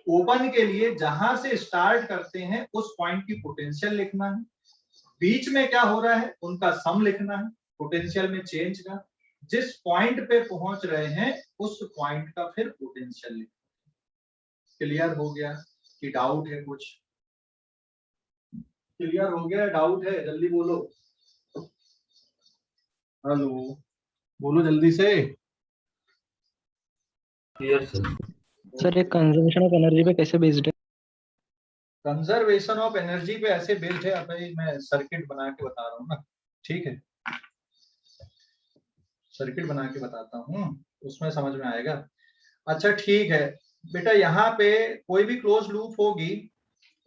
ओपन के लिए जहां से स्टार्ट करते हैं उस पॉइंट की पोटेंशियल लिखना है, बीच में क्या हो रहा है उनका सम लिखना है, पोटेंशियल में चेंज का, जिस पॉइंट पे पहुंच रहे हैं उस पॉइंट का फिर पोटेंशियल लिखना। क्लियर हो गया कि डाउट है कुछ? क्लियर हो गया, डाउट है? जल्दी बोलो, हेलो, बोलो जल्दी से। Clear sir. सर ये कंजम्पशन ऑफ एनर्जी पे कैसे बेस्ड है? कंजर्वेशन ऑफ एनर्जी पे ऐसे बिल्ट है, अभी मैं सर्किट बना के बता रहा हूँ ना, ठीक है, सर्किट बना के बताता हूँ, उसमें समझ में आएगा। अच्छा ठीक है बेटा, यहाँ पे कोई भी क्लोज लूप होगी,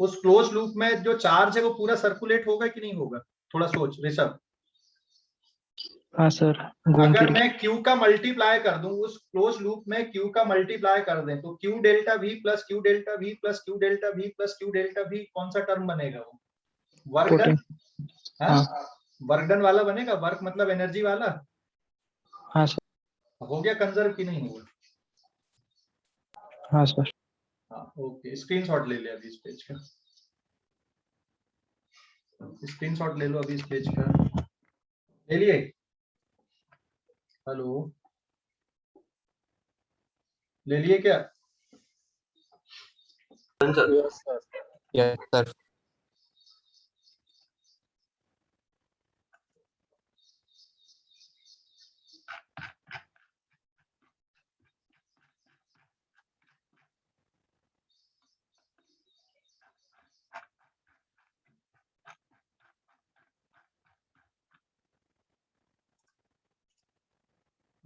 उस क्लोज लूप में जो चार्ज है वो पूरा सर्कुलेट होगा कि नहीं होगा? थोड़ा सोच ऋषभ। हाँ सर, घूम अगर फिर मैं Q का मल्टीप्लाई कर दूं, उस क्लोज लूप में Q का मल्टीप्लाई कर दें तो Q delta V plus Q delta V plus Q delta V plus Q delta V कौन सा टर्म बनेगा? वो वर्क डन, हाँ वर्क डन वाला बनेगा, वर्क मतलब एनर्जी वाला। हाँ सर। हो गया कंजर्व कि नहीं हुआ? हाँ सर। हाँ ओके, स्क्रीनशॉट ले ले अभी इस पेज का, स्क्रीनशॉट ले लो अभी इस पेज का, ले लिए? हेलो, ले लिए क्या? Sir yes sir.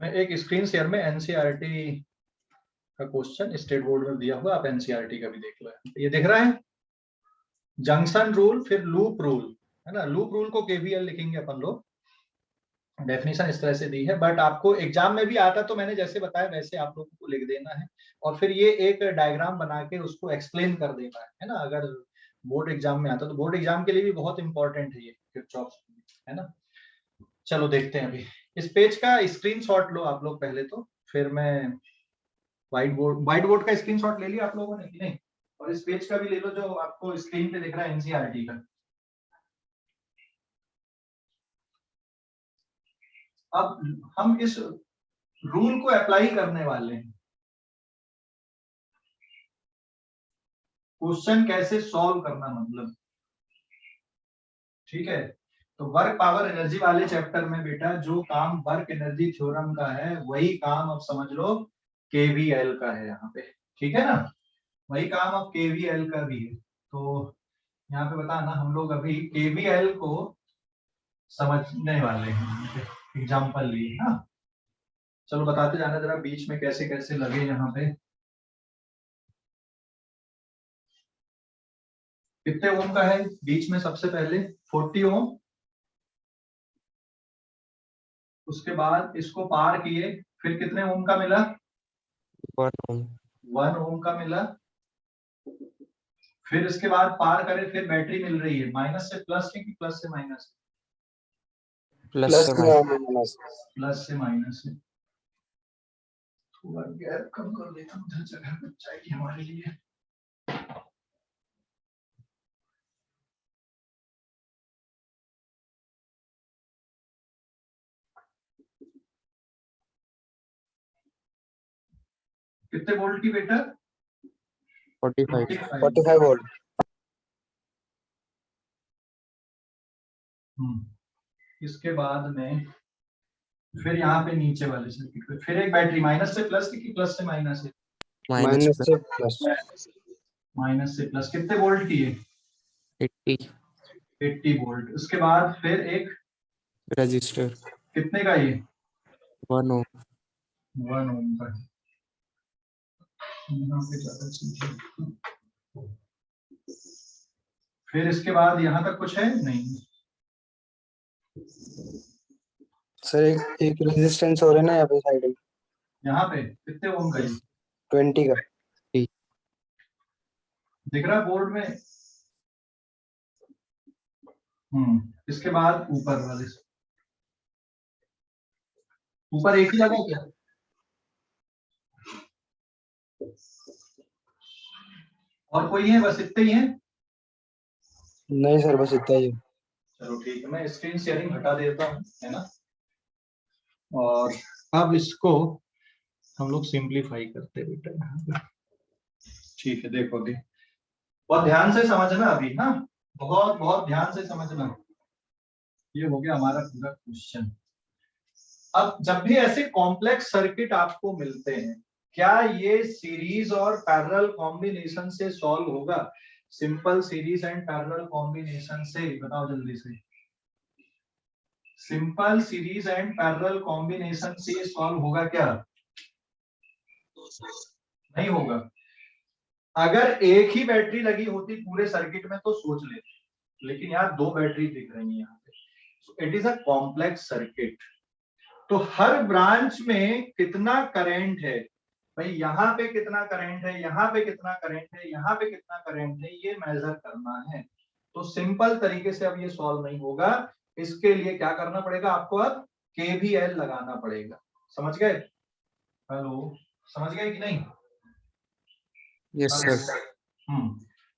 मैं एक स्क्रीन शेयर में एनसीईआरटी का क्वेश्चन स्टेट बोर्ड में दिया हुआ, आप एनसीईआरटी का भी देख लो। ये दिख रहा है, जंक्शन रूल फिर लूप रूल, है ना? लूप रूल को केवीएल लिखेंगे अपन लोग, डेफिनेशन इस तरह से दी है, बट आपको एग्जाम में भी आता तो मैंने जैसे बताया वैसे आप लोगों को लिख देना है, और फिर ये एक डायग्राम बना के उसको एक्सप्लेन कर देना है ना? अगर बोर्ड एग्जाम में आता तो बोर्ड एग्जाम के लिए भी बहुत इंपॉर्टेंट है ये किरचॉफ, है ना? चलो देखते हैं अभी, इस पेज का स्क्रीनशॉट लो आप लोग पहले, तो फिर मैं व्हाइट बोर्ड का स्क्रीनशॉट ले लिया आप लोगों ने कि नहीं? और इस पेज का भी ले लो जो आपको स्क्रीन पे दिख रहा है एनसीईआरटी का। अब हम इस रूल को अप्लाई करने वाले हैं, क्वेश्चन कैसे सॉल्व करना, मतलब ठीक है। तो वर्क पावर एनर्जी वाले चैप्टर में बेटा जो काम वर्क एनर्जी थ्योरम का है वही काम अब समझ लो केवीएल का है यहाँ पे, ठीक है ना? वही काम अब केवीएल का भी है। तो यहाँ पे बताना, हम लोग अभी केवीएल को समझने वाले हैं, एग्जाम्पल लिए। हाँ चलो बताते जाना जरा बीच में कैसे कैसे लगे यहाँ पे। कितने ओम का है बीच में? सबसे पहले 40 ओम, उसके बाद इसको पार किए, फिर कितने ओम का मिला? 1 ओम का मिला। फिर इसके बाद पार करे, फिर बैटरी मिल रही है, माइनस से प्लस है कि प्लस से माइनस? प्लस से माइनस। प्लस से माइनस है। थोड़ा गैप कम कर देता हूँ, उधर जगह बच जाएगी हमारे लिए। कितने वोल्ट की बेटा? 45 45 वोल्ट। इसके बाद में फिर यहाँ पे नीचे वाले सर्किट पे फिर एक बैटरी माइनस से प्लस की प्लस से माइनस है? माइनस से प्लस। माइनस से प्लस। कितने वोल्ट की है? 80 वोल्ट। उसके बाद फिर एक रजिस्टर कितने का ये? 1 ओम 1 ओम का। यहाँ पे ज्यादा चीज है। फिर इसके बाद यहाँ तक कुछ है नहीं? सर एक रेजिस्टेंस और है ना यहाँ पे साइड में, यहाँ पे कितने ओम का ये? 20 का। दिख रहा बोर्ड में? इसके बाद ऊपर वाले से ऊपर एक ही लगा क्या? और कोई है? बस इतने ही है? नहीं सर, बस इतना ही है। चलो ठीक है, मैं स्क्रीन शेयरिंग हटा देता हूँ, है ना। और अब इसको हम लोग सिंप्लीफाई करते बेटा यहाँ पे। ठीक है, देखो अभी बहुत ध्यान से समझना अभी, हाँ बहुत बहुत ध्यान से समझना। ये हो गया हमारा पूरा क्वेश्चन। अब जब भी ऐसे कॉम्प्लेक्स सर्किट आपको मिलते हैं, क्या ये सीरीज और पैरेलल कॉम्बिनेशन से सॉल्व होगा? Simple series and parallel combination से? बताओ जल्दी से। Simple series and parallel combination से सॉल्व होगा क्या? नहीं होगा। अगर एक ही बैटरी लगी होती पूरे सर्किट में तो सोच लेते, लेकिन यार दो बैटरी दिख रही है यहाँ पे। It is a complex circuit. तो हर ब्रांच में कितना करंट है भाई, यहाँ पे कितना करंट है, यहाँ पे कितना करंट है, यहाँ पे कितना करंट है, ये मेजर करना है। तो सिंपल तरीके से अब ये सॉल्व नहीं होगा। इसके लिए क्या करना पड़ेगा आपको? अब KVL लगाना पड़ेगा। समझ गए? हेलो, समझ गए कि नहीं? Yes sir.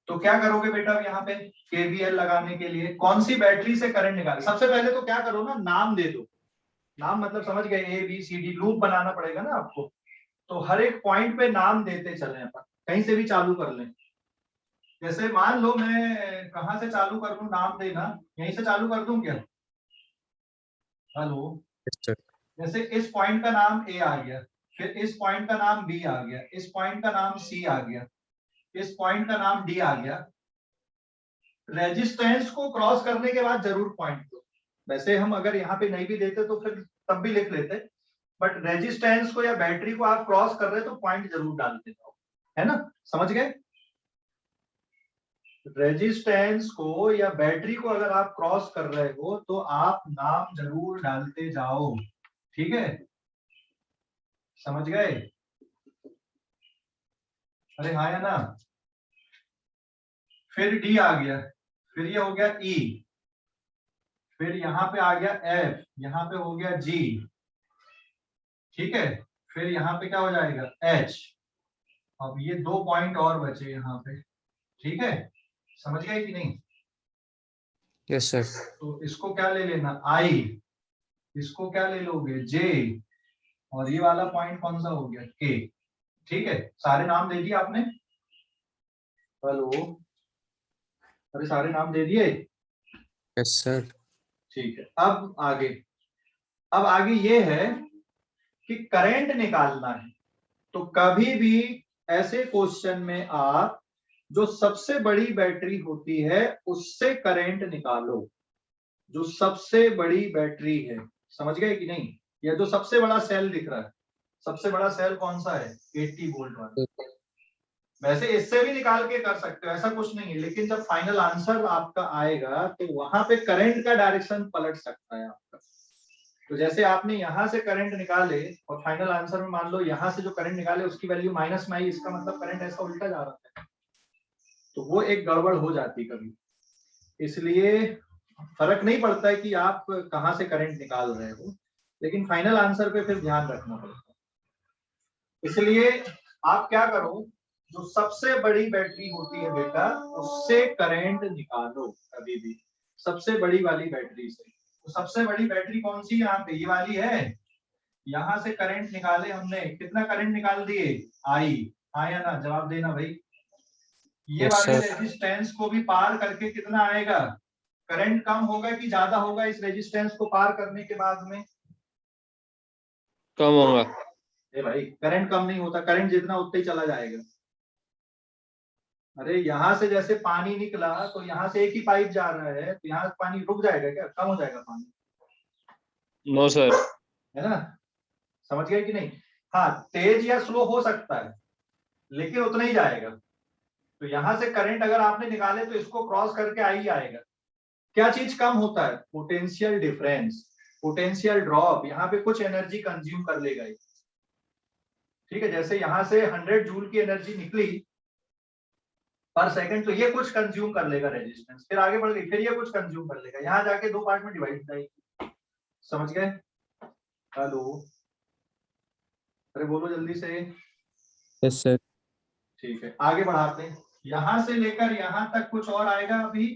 तो क्या करोगे बेटा अब यहाँ पे KVL लगाने के लिए? कौन सी बैटरी से करंट निकाले? सबसे पहले तो क्या करो ना, नाम दे दो। नाम मतलब समझ गए, ABCD लूप बनाना पड़ेगा ना आपको। तो हर एक पॉइंट पे नाम देते चले अपन, कहीं से भी चालू कर लें। जैसे मान लो मैं कहां से चालू कर दूं, नाम देना, यहीं से चालू कर दूं क्या? हेलो, जैसे इस पॉइंट का नाम A आ गया, फिर इस पॉइंट का नाम B आ गया, इस पॉइंट का नाम C आ गया, इस पॉइंट का नाम D आ गया। रेजिस्टेंस को क्रॉस करने के बाद जरूर पॉइंट दो। वैसे हम अगर यहाँ पे नहीं भी देते तो फिर तब भी लिख लेते, बट रेजिस्टेंस को या बैटरी को आप क्रॉस कर रहे तो पॉइंट जरूर डालते जाओ, है ना। समझ गए? रेजिस्टेंस को या बैटरी को अगर आप क्रॉस कर रहे हो तो आप नाम जरूर डालते जाओ, ठीक है? समझ गए? अरे हाँ या ना। फिर D आ गया, फिर ये हो गया E, फिर यहाँ पे आ गया F, यहाँ पे हो गया G, ठीक है। फिर यहाँ पे क्या हो जाएगा? H। अब ये दो पॉइंट और बचे यहाँ पे, ठीक है। समझ गए कि नहीं? Yes sir. तो इसको क्या ले लेना? I, इसको क्या ले लोगे? J, और ये वाला पॉइंट कौन सा हो गया? K, ठीक है। सारे नाम दे दिए आपने? हेलो, अरे सारे नाम दे दिए? Yes sir. ठीक है। अब आगे ये है कि करंट निकालना है। तो कभी भी ऐसे क्वेश्चन में आप जो सबसे बड़ी बैटरी होती है उससे करंट निकालो। जो सबसे बड़ी बैटरी है, समझ गए कि नहीं? या जो सबसे बड़ा सेल दिख रहा है, सबसे बड़ा सेल कौन सा है? 80 वोल्ट वाला। वैसे इससे भी निकाल के कर सकते हो, ऐसा कुछ नहीं है, लेकिन जब फाइनल आंसर आपका आएगा तो वहां पे करंट का डायरेक्शन पलट सकता है आपका। तो जैसे आपने यहां से करंट निकाले और फाइनल आंसर में मान लो यहां से जो करंट निकाले उसकी वैल्यू माइनस में आई, इसका मतलब करंट ऐसा उल्टा जा रहा है, तो वो एक गड़बड़ हो जाती कभी। इसलिए फर्क नहीं पड़ता है कि आप कहां से करंट निकाल रहे हो, लेकिन फाइनल आंसर पे फिर ध्यान रखना पड़ता है। इसलिए आप क्या करो, जो सबसे बड़ी बैटरी होती है बेटा उससे करंट निकालो कभी भी, सबसे बड़ी वाली बैटरी से। तो सबसे बड़ी बैटरी कौन सी यहाँ पे? ये वाली है, यहां से करंट निकाले हमने, कितना करंट निकाल दिए, आई, आया ना, जवाब देना भाई। ये Yes, वाले sir. रेजिस्टेंस को भी पार करके कितना आएगा, करंट कम होगा कि ज्यादा होगा इस रेजिस्टेंस को पार करने के बाद में? कम होगा। ए भाई करंट कम नहीं होता, करंट जितना उतना ही चला जाएगा। अरे यहां से जैसे पानी निकला तो यहां से एक ही पाइप जा रहा है, तो यहाँ पानी रुक जाएगा क्या, कम हो जाएगा पानी, नो सर। है ना? समझ गए कि नहीं? हाँ, तेज या स्लो हो सकता है लेकिन उतना ही जाएगा। तो यहां से करंट अगर आपने निकाले तो इसको क्रॉस करके आई आएगा। क्या चीज कम होता है, पोटेंशियल डिफरेंस, पोटेंशियल ड्रॉप, यहाँ पे कुछ एनर्जी कंज्यूम कर लेगा ये। ठीक है, जैसे यहां से 100 जूल की एनर्जी निकली पर सेकंड, तो ये कुछ कंज्यूम कर लेगा रेजिस्टेंस, फिर आगे बढ़ गई, फिर ये कुछ कंज्यूम कर लेगा, यहाँ जाके दो पार्ट में डिवाइड हो जाएगी। समझ गए? हेलो, अरे बोलो जल्दी से। Yes, sir. ठीक है, आगे बढ़ाते हैं। यहां से लेकर यहां तक कुछ और आएगा, अभी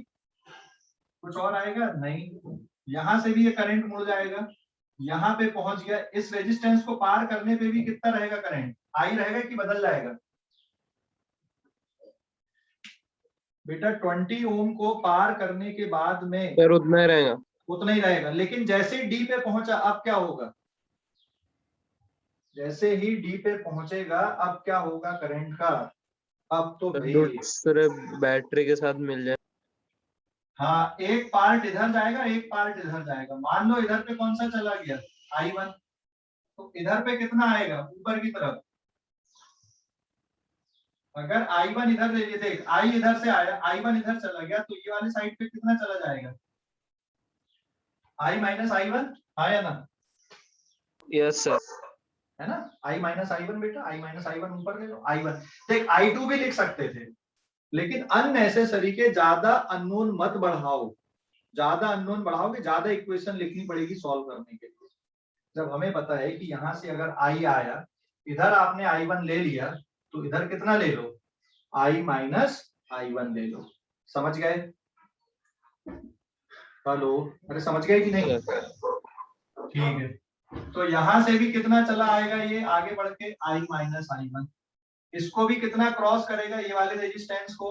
कुछ और आएगा नहीं। यहां से भी ये करंट मुड़ जाएगा, यहाँ पे पहुंच गया, इस रेजिस्टेंस को पार करने पे भी कितना रहेगा करंट, आई रहेगा कि बदल जाएगा? बेटा 20 ओम को पार करने के बाद में सर उतना ही रहेगा। उतना ही रहेगा, लेकिन जैसे डी पे पहुंचा अब क्या होगा, जैसे ही डी पे पहुंचेगा अब क्या होगा करंट का, अब तो भाई दूसरे बैटरी के साथ मिल जाए। हाँ, एक पार्ट इधर जाएगा एक पार्ट इधर जाएगा। मान लो इधर पे कौन सा चला गया, I1, तो इधर पे कितना आएगा ऊपर की तरफ, अगर I1 इधर ले लिए, देख I इधर से आया, I1 इधर चला गया, तो ये वाले साइड पे कितना चला जाएगा, I माइनस I1, आया ना? Yes sir. है ना, I माइनस I1 बेटा, I माइनस I1 ऊपर ले लो, I1, देख I2 भी लिख सकते थे, लेकिन अननेसेसरी के ज्यादा अननोन मत बढ़ाओ, ज्यादा अननोन बढ़ाओगे ज्यादा इक्वेशन लिखनी पड़ेगी सॉल्व करने के लिए। जब हमें पता है कि यहाँ से अगर I आया, इधर आपने I1 ले लिया, तो इधर कितना ले लो, I माइनस I1 ले लो। समझ गए? हेलो, अरे समझ गए कि नहीं? ठीक है, तो यहां से भी कितना चला आएगा ये आगे बढ़ के, I माइनस I1, इसको भी कितना क्रॉस करेगा ये वाले रेजिस्टेंस को,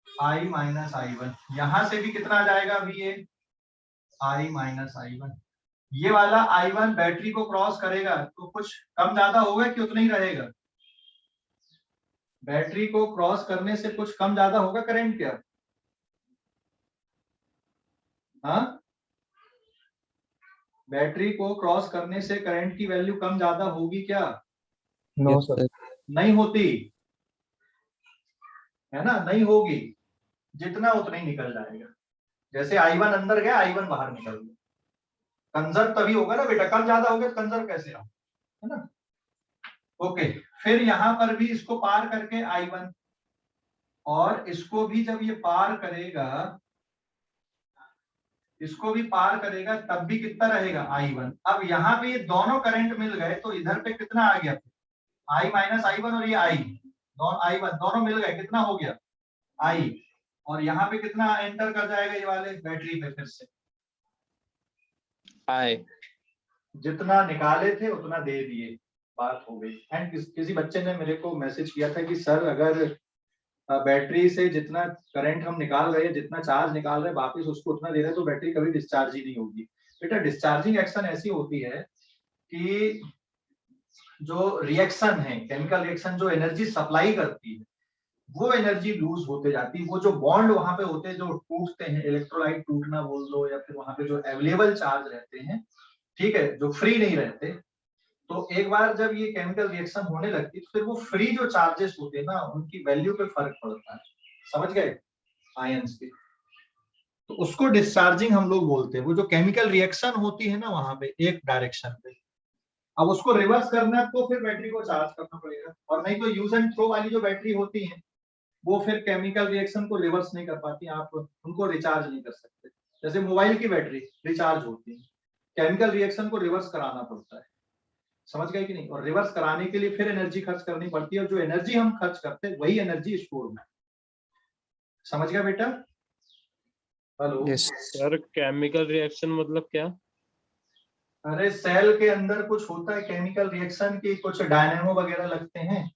I माइनस I1, यहां से भी कितना जाएगा अभी ये, I माइनस I1, ये वाला I1 बैटरी को क्रॉस करेगा तो कुछ कम ज्यादा होगा कि उतना ही रहेगा, बैटरी को क्रॉस करने से कुछ कम ज्यादा होगा करंट क्या, हाँ? बैटरी को क्रॉस करने से करंट की वैल्यू कम ज्यादा होगी क्या? No Yes, sir. sir. नहीं होती, है ना, नहीं होगी, जितना उतना ही निकल जाएगा। जैसे I1 अंदर गया I1 बाहर निकल गया, कंजर्व तभी होगा ना बेटा, कम ज्यादा हो गया तो कंजर्व कैसे हो, है ना? ओके, फिर यहां पर भी इसको पार करके I1, और इसको भी जब ये पार करेगा, इसको भी पार करेगा, तब भी कितना रहेगा I1। अब यहाँ पे ये दोनों करंट मिल गए तो इधर पे कितना आ गया, I माइनस I1 और ये I दोनों I1 दोनों मिल गए, कितना हो गया I, और यहाँ पे कितना एंटर कर जाएगा ये वाले बैटरी पे, फिर से आई। जितना निकाले थे उतना दे दिए, बात हो गई। एंड किसी बच्चे ने मेरे को मैसेज किया था कि सर अगर बैटरी से जितना करंट हम निकाल रहे हैं, जितना चार्ज निकाल रहे हैं, वापस उसको उतना दे रहे हैं, तो बैटरी कभी डिस्चार्ज ही नहीं होगी। बेटा डिस्चार्जिंग एक्शन ऐसी होती है कि जो रिएक्शन है, केमिकल रिएक्शन जो एनर्जी सप्लाई करती है, वो एनर्जी लूज होते जाती है, वो जो बॉन्ड वहां पे होते हैं जो टूटते हैं, इलेक्ट्रोलाइट टूटना बोल दो, या फिर वहां पे जो अवेलेबल चार्ज रहते हैं, ठीक है, जो फ्री नहीं रहते, तो एक बार जब ये केमिकल रिएक्शन होने लगती है तो फिर वो फ्री जो चार्जेस होते हैं ना, उनकी वैल्यू पे फर्क पड़ता है। समझ गए? आयंस के, तो उसको डिस्चार्जिंग हम लोग बोलते हैं। वो जो केमिकल रिएक्शन होती है ना वहां पे एक डायरेक्शन पे, अब उसको रिवर्स करना है तो फिर बैटरी को चार्ज करना पड़ेगा, और नहीं तो यूज एंड थ्रो वाली जो बैटरी होती है वो फिर केमिकल रिएक्शन को रिवर्स नहीं कर पाती, आप उनको रिचार्ज नहीं कर सकते। जैसे मोबाइल की बैटरी रिचार्ज होती है, केमिकल रिएक्शन को रिवर्स कराना पड़ता है। समझ गए कि नहीं? और रिवर्स कराने के लिए फिर एनर्जी खर्च करनी पड़ती है, और जो एनर्जी हम खर्च करते हैं वही एनर्जी स्टोर में। समझ गया बेटा? Hello, Yes. Sir chemical reaction मतलब क्या? अरे सेल के अंदर कुछ होता है केमिकल रिएक्शन की, कुछ डायनेमो वगैरह लगते हैं।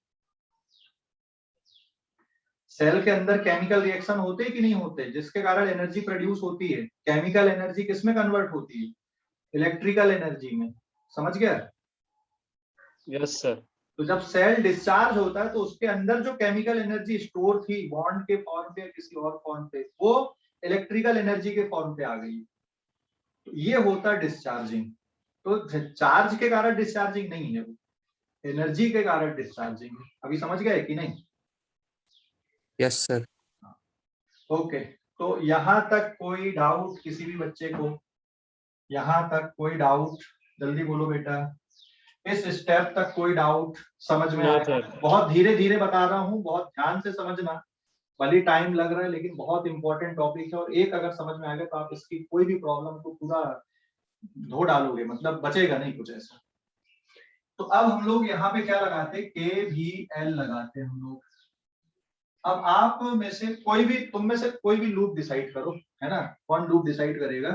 सेल के अंदर केमिकल रिएक्शन होते हैं कि नहीं होते, जिसके कारण एनर्जी प्रोड्यूस होती है। केमिकल एनर्जी किसमें कन्वर्ट होती है? इलेक्ट्रिकल एनर्जी में। समझ गया? Yes sir. तो जब सेल डिस्चार्ज होता है तो उसके अंदर जो केमिकल एनर्जी स्टोर थी बॉन्ड के फॉर्म पे या किसी और फॉर्म पे, वो इलेक्ट्रिकल एनर्जी के फॉर्म पे आ गई। तो ये होता है डिस्चार्जिंग। तो चार्ज के कारण डिस्चार्जिंग नहीं है, वो एनर्जी के कारण डिस्चार्जिंग है। अभी समझ गए कि नहीं? Yes sir. ओके, तो यहां तक कोई डाउट किसी भी बच्चे को? यहां तक कोई डाउट? जल्दी बोलो बेटा। इस स्टेप तक कोई डाउट समझ में No, आया? sir. बहुत धीरे धीरे बता रहा हूँ, बहुत ध्यान से समझना। भले टाइम लग रहा है लेकिन बहुत इंपॉर्टेंट टॉपिक है, और एक अगर समझ में आएगा तो आप इसकी कोई भी प्रॉब्लम को पूरा धो डालोगे, मतलब बचेगा नहीं कुछ ऐसा। तो अब हम लोग यहाँ पे क्या लगाते, KVL लगाते हैं हम लोग। अब आप में से कोई भी, तुम में से कोई भी लूप डिसाइड करो, है ना? कौन लूप डिसाइड करेगा?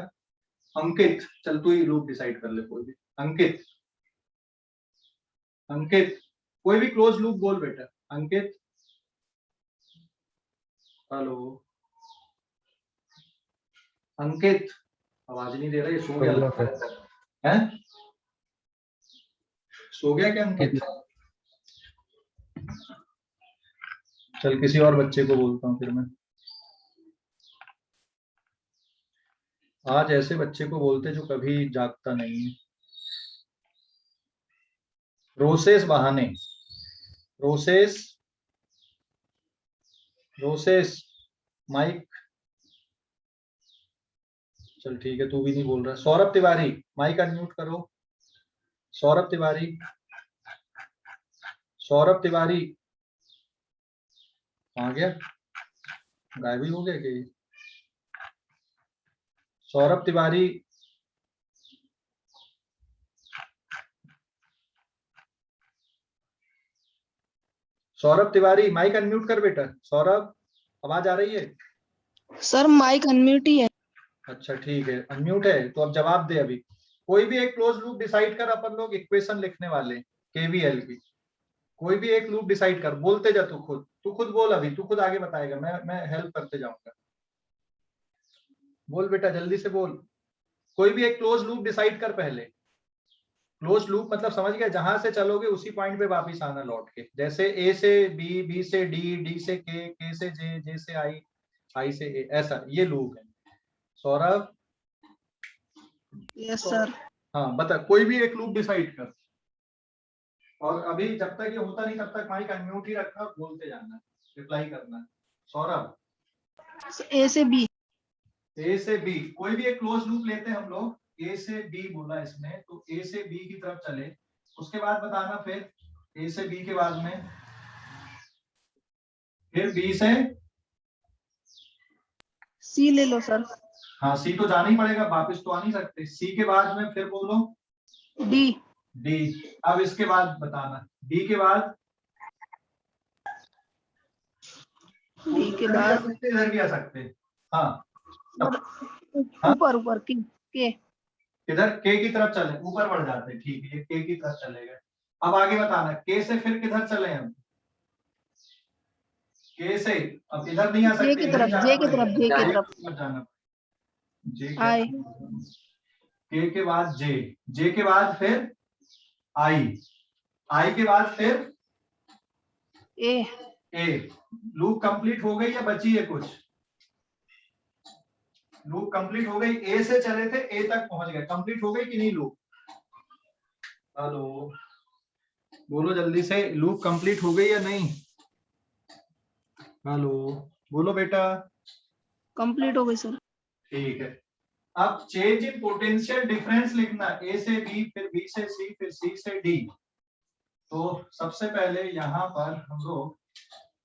अंकित, चल तू ही लूप डिसाइड कर ले। कोई भी, अंकित, अंकित कोई भी क्लोज लूप बोल बेटा। अंकित, हेलो अंकित, आवाज नहीं दे रहा, ये सो गया लगता है। हैं? सो गया क्या अंकित? चल किसी और बच्चे को बोलता हूँ फिर मैं। आज ऐसे बच्चे को बोलते जो कभी जागता नहीं है। रोसेस बहाने, रोसेस, रोसेस माइक। चल ठीक है, तू भी नहीं बोल रहा। सौरभ तिवारी, माइक अनम्यूट करो। सौरभ तिवारी, सौरभ तिवारी कहाँ गया? गायब ही हो गया कि? सौरभ तिवारी, सौरभ तिवारी माइक अनम्यूट कर बेटा। सौरभ, आवाज आ रही है? सर माइक अनम्यूट ही है। अच्छा ठीक है, अनम्यूट है तो अब जवाब दे। अभी कोई भी एक क्लोज लूप डिसाइड कर, अपन लोग इक्वेशन लिखने वाले KVL की। कोई भी एक लूप डिसाइड कर, बोलते जा। तू खुद बोल। अभी तू खुद आगे बताएगा, मैं हेल्प करते जाऊंगा। बोल बेटा, जल्दी से बोल। कोई भी एक क्लोज लूप डिसाइड कर पहले। क्लोज लूप मतलब समझ गया, जहां से चलोगे उसी पॉइंट पे वापस आना लौट के। जैसे A से B, B से D, D से K, K से J, J से I, I से A, ऐसा ये लूप है। Saurabh, yes sir. हाँ बता, कोई भी एक लूप डिसाइड कर। और अभी जब तक ये होता नहीं तब तक माइक अनम्यूट ही रखना और बोलते जाना, रिप्लाई करना। सौरभ, A से B। A से B, कोई भी एक क्लोज लूप लेते हैं हम लोग। A से B बोला इसमें, तो A से B की तरफ चले, उसके बाद बताना फिर A से B के बाद में, फिर B से C ले लो सर। हाँ C तो जाना ही पड़ेगा, वापस तो आ नहीं सकते। C के बाद में फिर बोलो D। D। अब इसके बाद बताना D के बाद, D के बाद इधर भी आ सकते हैं। हाँ ऊपर ऊपर K। इधर K की तरफ चले, ऊपर बढ़ जाते हैं। ठीक है, ये K की तरफ चलेगा। अब आगे बताना K से फिर किधर चले हम? K से अब इधर नहीं आ सकते, J की तरफ, J की तरफ, J की तरफ। जाना। J I। K के बाद J, J के बाद फिर I, I के बाद फिर A। लूप कंप्लीट हो गई या बची है कुछ? लूप कंप्लीट हो गई। A से चले थे, A तक पहुंच गए, कंप्लीट हो गई कि नहीं लूप? हेलो बोलो जल्दी से, लूप कंप्लीट हो गई या नहीं? हेलो बोलो बेटा। कंप्लीट हो गई सर। ठीक है, अब चेंज इन पोटेंशियल डिफरेंस लिखना। A से B, फिर B से C, फिर C से D। तो सबसे पहले यहाँ पर हम लोग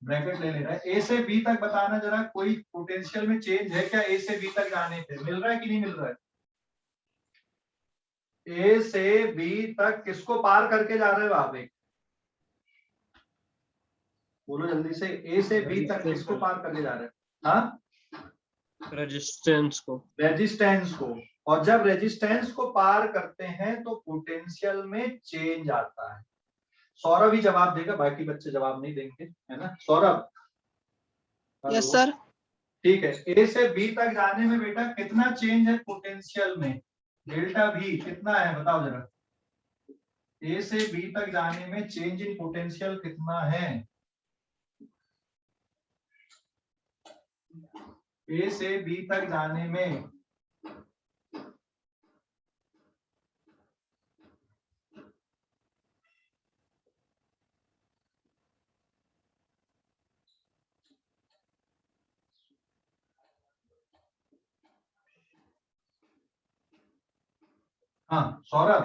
ब्रैकेट ले रहे हैं। A से B तक बताना जरा, कोई पोटेंशियल में चेंज है क्या A से B तक जाने पे? मिल रहा है कि नहीं मिल रहा है? A से B तक किसको पार करके जा रहे हो आप? एक बोलो जल्दी से, A से B तक किसको पार करके जा रहे हैं? हाँ, रेजिस्टेंस को। रेजिस्टेंस को। और जब रेजिस्टेंस को पार करते हैं तो पोटेंशियल में चेंज आता है। सौरभ ही जवाब देगा, बाकी बच्चे जवाब नहीं देंगे, है ना सौरभ? Yes sir. ठीक है, ए से बी तक जाने में बेटा कितना चेंज है पोटेंशियल में? डेल्टा भी कितना है बताओ जरा। ए से बी तक जाने में चेंज इन पोटेंशियल कितना है? ए से बी तक जाने में हाँ सौरभ,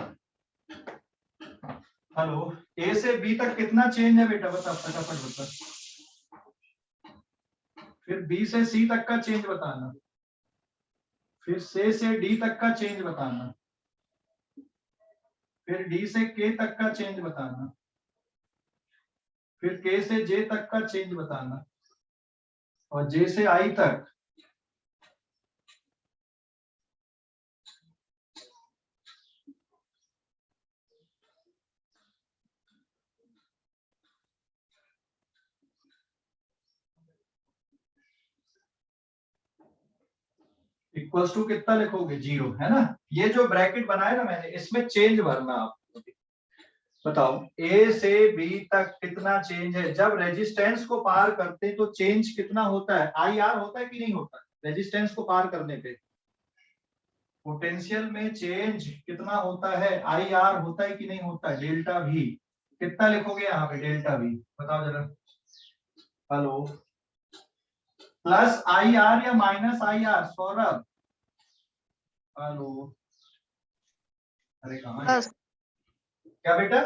हेलो, ए से बी तक कितना चेंज है बेटा बता, फटाफट बता। फिर बी से सी तक का चेंज बताना, फिर से डी तक का चेंज बताना, फिर डी से के तक का चेंज बताना, फिर के से जे तक का चेंज बताना, और जे से आई तक। इक्वल्स टू कितना लिखोगे? 0, है ना। ये जो ब्रैकेट बनाया ना मैंने, इसमें चेंज भरना आपको। बताओ ए से बी तक कितना चेंज है? जब रेजिस्टेंस को पार करते हैं तो चेंज कितना होता है? आई आर होता है कि नहीं होता? रेजिस्टेंस को पार करने पे पोटेंशियल में चेंज कितना होता है? आई आर होता है कि नहीं होता है? डेल्टा भी कितना लिखोगे यहाँ पे? डेल्टा भी बताओ जरा। हेलो, प्लस आई आर या minus I R Saurabh? Hello, अरे कहाँ है? प्लस क्या बेटा?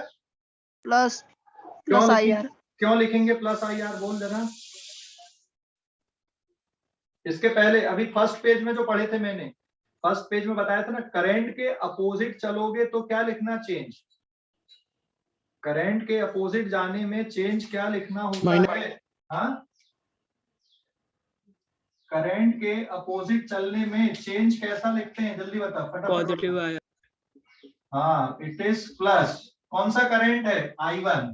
प्लस क्यों प्लस आई लिखेंगे? आर। क्यों लिखेंगे प्लस आई आर? बोल देना। इसके पहले अभी फर्स्ट पेज में जो पढ़े थे मैंने, फर्स्ट पेज में बताया था ना, करंट के अपोजिट चलोगे तो क्या लिखना? चेंज। करंट के अपोजिट जाने में चेंज क्या लिखना होता है? हाँ, करंट के अपोजिट चलने में चेंज कैसा लिखते हैं? जल्दी बता फटाफट। पॉजिटिव आया। हाँ, इट इज प्लस। कौन सा करंट है? I1,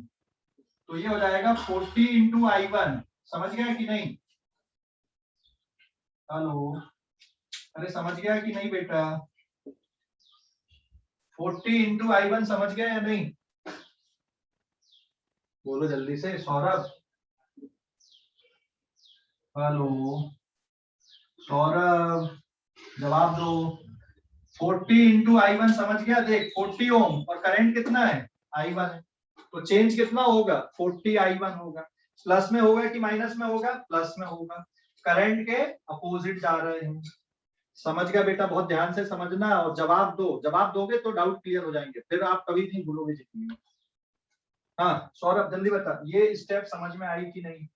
तो ये हो जाएगा 40 इंटू I1। समझ गया कि नहीं? हेलो, अरे समझ गया कि नहीं बेटा? 40 इंटू I1 समझ गया या नहीं? बोलो जल्दी से सौरभ। हेलो सौरभ, जवाब दो। 40 इंटू I1 समझ गया? देख 40 ओम और करंट कितना है? I1 है, तो चेंज कितना होगा? 40 I1 होगा। प्लस में होगा कि माइनस में होगा? प्लस में होगा। करंट के अपोजिट जा रहे हैं। समझ गया बेटा? बहुत ध्यान से समझना और जवाब दो। जवाब दोगे तो डाउट क्लियर हो जाएंगे, फिर आप कभी नहीं भूलोगे जिंदगी में। हाँ सौरभ जल्दी बता, ये स्टेप समझ में आई कि नहीं?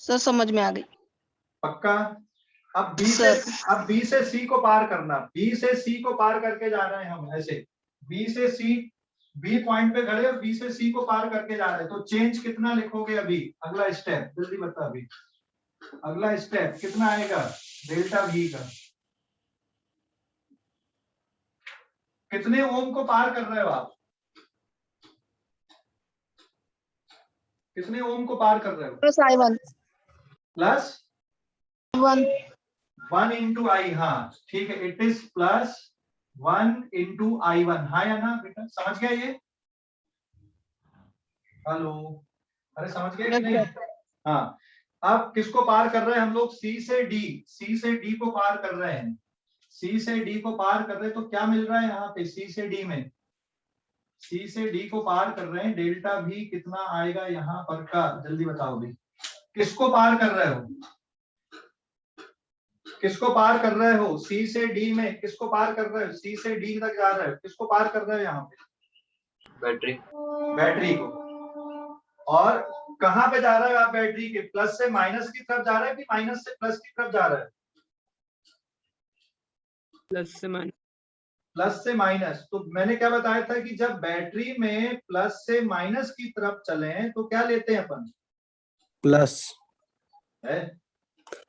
सर समझ में आ गई। पक्का? अब सर। बी से सी को पार करना। बी से सी को पार करके जा रहे हैं हम ऐसे। बी से सी, बी पॉइंट पे खड़े और बी से सी को पार करके जा रहे हैं, तो चेंज कितना लिखोगे? अभी अगला स्टेप जल्दी बता। अभी अगला स्टेप कितना आएगा? डेल्टा वी का। कितने ओम को पार कर रहे हो आप? कितने ओम को पार कर रहे हो? Plus I1। प्लस 1 इंटू आई। हाँ ठीक है, it is plus 1 into I1। हाँ या ना बेटा? समझ गया ये? हेलो, अरे समझ गया कि नहीं? हाँ, अब किसको पार कर रहे हैं हम लोग? सी से डी। सी से डी को पार कर रहे हैं। सी से डी को पार कर रहे हैं, तो क्या मिल रहा है यहाँ पे? सी से डी में, सी से डी को पार कर रहे हैं, डेल्टा भी कितना आएगा यहाँ पर का? जल्दी बताओ भी। किसको पार कर रहे हो? किसको पार कर रहे हो? सी से डी में किसको पार कर रहे हो? सी से डी तक जा रहे हो, किसको पार कर रहे हो यहाँ पे? बैटरी। बैटरी को। और कहाँ पे जा रहे हो आप बैटरी के? प्लस से माइनस की तरफ जा रहे हैं कि माइनस से प्लस की तरफ जा रहे हैं? प्लस से माइनस। प्लस से माइनस। तो मैंने क्या बताया था कि जब बैटरी में प्लस से माइनस की तरफ चले तो क्या लेते हैं अपन? प्लस है?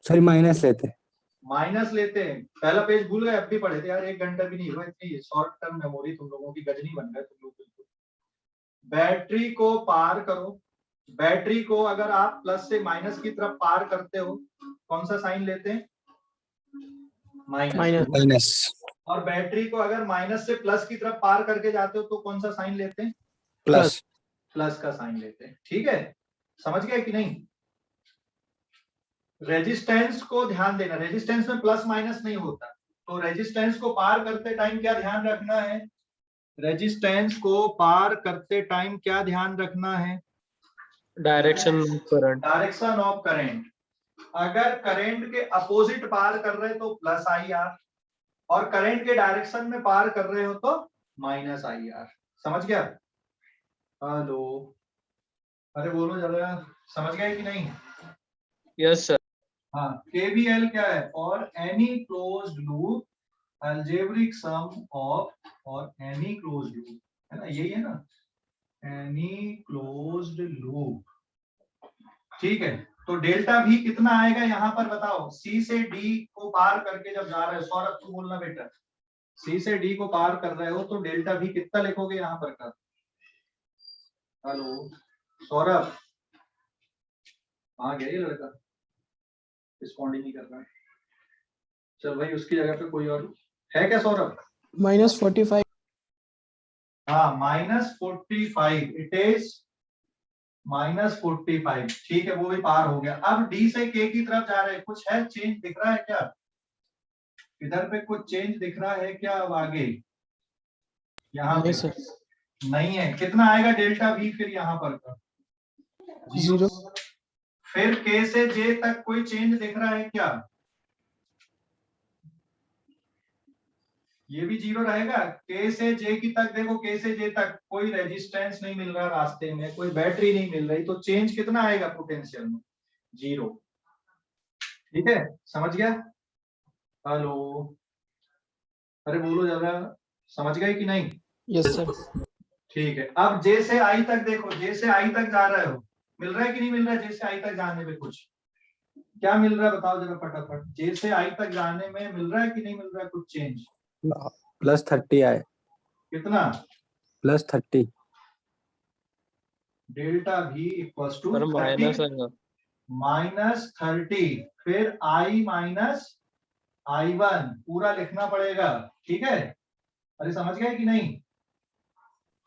सॉरी माइनस लेते हैं। माइनस लेते हैं, पहला पेज भूल गए, अब भी पढ़े थे यार, 1 घंटा भी नहीं हुआ, इतनी शॉर्ट टर्म मेमोरी तुम लोगों की गजनी बन गए तुम लोग बिल्कुल। बैटरी को पार करो, बैटरी को अगर आप प्लस से माइनस की तरफ पार करते हो कौन सा साइन लेते हैं? माइनस। माइनस। और बैटरी को अगर माइनस से प्लस की तरफ पार करके जाते हो तो कौन सा साइन लेते हैं? प्लस। प्लस का साइन लेते हैं। ठीक है, समझ गए कि नहीं? रेजिस्टेंस को ध्यान देना, रेजिस्टेंस में प्लस माइनस नहीं होता, तो रेजिस्टेंस को पार करते टाइम क्या ध्यान रखना है? रेजिस्टेंस को पार करते टाइम क्या ध्यान रखना है? Direction current. Direction of current. अगर करंट के अपोजिट पार कर रहे हो तो प्लस आई आर, और करंट के डायरेक्शन में पार कर रहे हो तो माइनस आई आर। समझ गया? हेलो, अरे बोलो जरा, समझ गए कि नहीं? Yes sir. हाँ, केवीएल क्या है? For any closed loop algebraic sum of, और एनी क्लोज्ड लूप, है ना, यही है ना, एनी क्लोज्ड लूप। ठीक है, तो डेल्टा भी कितना आएगा यहाँ पर बताओ? सी से डी को पार करके जब जा रहे हो, सौरभ तू बोलना बेटा, सी से डी को पार कर रहे हो तो डेल्टा भी कितना लिखोगे यहाँ पर का? हेलो सौरभ, हाँ गया ये लड़का, रिस्पॉन्ड नहीं कर रहा है। चल भाई, उसकी जगह पे कोई और है क्या सौरभ? -45। हाँ, -45, इट इज -45। ठीक है, वो भी पार हो गया। अब डी से के की तरफ जा रहे हैं, कुछ है चेंज दिख रहा है क्या? इधर पे कुछ चेंज दिख रहा है क्या? अब आगे यहाँ पे नहीं है। कितना आएगा डेल्टा भी फिर यहाँ पर का? 0। फिर के से जे तक कोई चेंज दिख रहा है क्या? ये भी 0 रहेगा। के से जे की तक देखो, के से जे तक कोई रेजिस्टेंस नहीं मिल रहा रास्ते में, कोई बैटरी नहीं मिल रही, तो चेंज कितना आएगा पोटेंशियल में? 0। ठीक है, समझ गया? हेलो, अरे बोलो जरा, समझ गए कि नहीं? Yes sir. ठीक है, अब जे से आई तक देखो, जे से आई तक जा रहे हो, मिल रहा है कि नहीं मिल रहा है? जे से आई तक जाने में कुछ क्या मिल रहा है बताओ जरा फटाफट। जे से आई तक जाने में मिल रहा है कि नहीं मिल रहा है कुछ चेंज? +30 आए। कितना? +30। डेल्टा भी इक्वल्स टू माइनस आएगा। -30, फिर I माइनस I1 पूरा लिखना पड़ेगा। ठीक है, अरे समझ गए कि नहीं?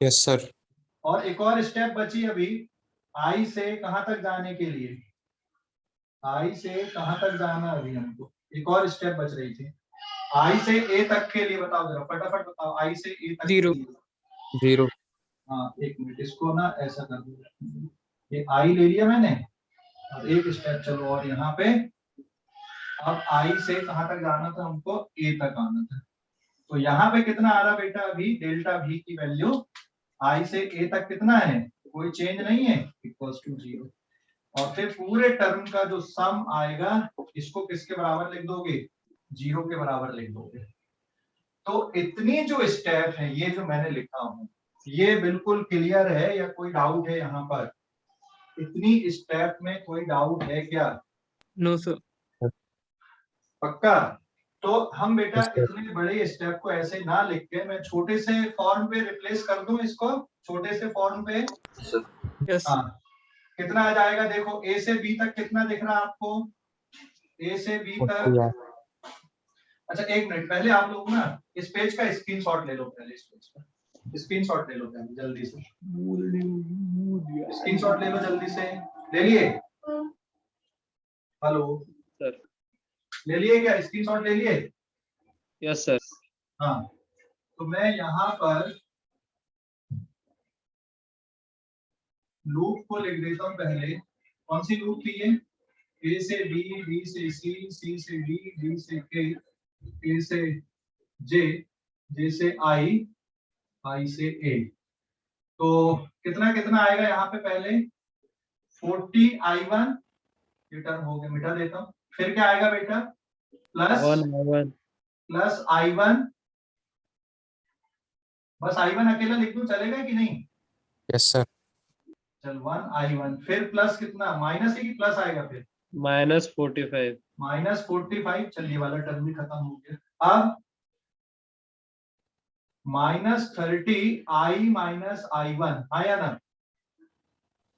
Yes sir. और एक और स्टेप बची अभी, I से कहां तक जाने के लिए? I से कहां तक जाना अभी हमको? एक और स्टेप बच रही थी। I से A तक के लिए बताओ जरा, फटाफट बताओ। I से A तक 0। 0। हाँ, एक मिनट, इसको ना ऐसा कर दो, ये I ले लिया मैंने, और एक स्टेप चलो और यहाँ पे, अब I से कहां तक जाना था हमको? A तक आना था। तो यहाँ पे कितना आ रहा बेटा? अभी डेल्टा V की वैल्यू I से A तक कितना है? कोई चेंज नहीं है, इक्वल्स टू 0। और फिर पूरे टर्म का जो सम आएगा, इसको किसके बराबर लिख दोगे? 0 के बराबर लिख दोगे। तो इतनी जो स्टेप है, ये जो मैंने लिखा हूं, ये बिल्कुल क्लियर है या कोई डाउट है यहाँ पर? इतनी स्टेप में कोई डाउट है क्या? No sir. पक्का? तो हम बेटा इतने बड़े स्टेप को ऐसे ना लिख के मैं छोटे से फॉर्म पे रिप्लेस कर दूं इसको, छोटे से फॉर्म पे। यस। हाँ, कितना आ जाएगा देखो, ए से बी तक कितना दिख रहा है आपको? ए से बी तक, अच्छा एक मिनट, पहले आप लोग ना इस पेज का स्क्रीनशॉट ले लो, पहले इस पेज का स्क्रीनशॉट ले लो पहले, जल्दी से स्क्रीनशॉट ले लो, जल्दी से। ले लिए? Hello sir. ले लिए क्या? स्क्रीनशॉट ले लिए? Yes sir. हाँ, तो मैं यहाँ पर लूप को लिख देता हूँ पहले। कौन सी लूप थी ये? ए से बी, बी से सी, सी से डी, डी से के, ए से जे, जे से आई, आई से ए। तो कितना कितना आएगा यहाँ पे? पहले 40I1, ये टर्म हो गया, मिटा देता हूँ। फिर क्या आएगा बेटा? प्लस I1, बस I1 अकेला लिख दूं चलेगा कि नहीं? Yes sir. चल 1I1, फिर प्लस कितना? माइनस है कि प्लस आएगा? फिर -45। -45, चलिए वाला टर्म भी खत्म हो गया। अब -30 I माइनस I1 आया ना,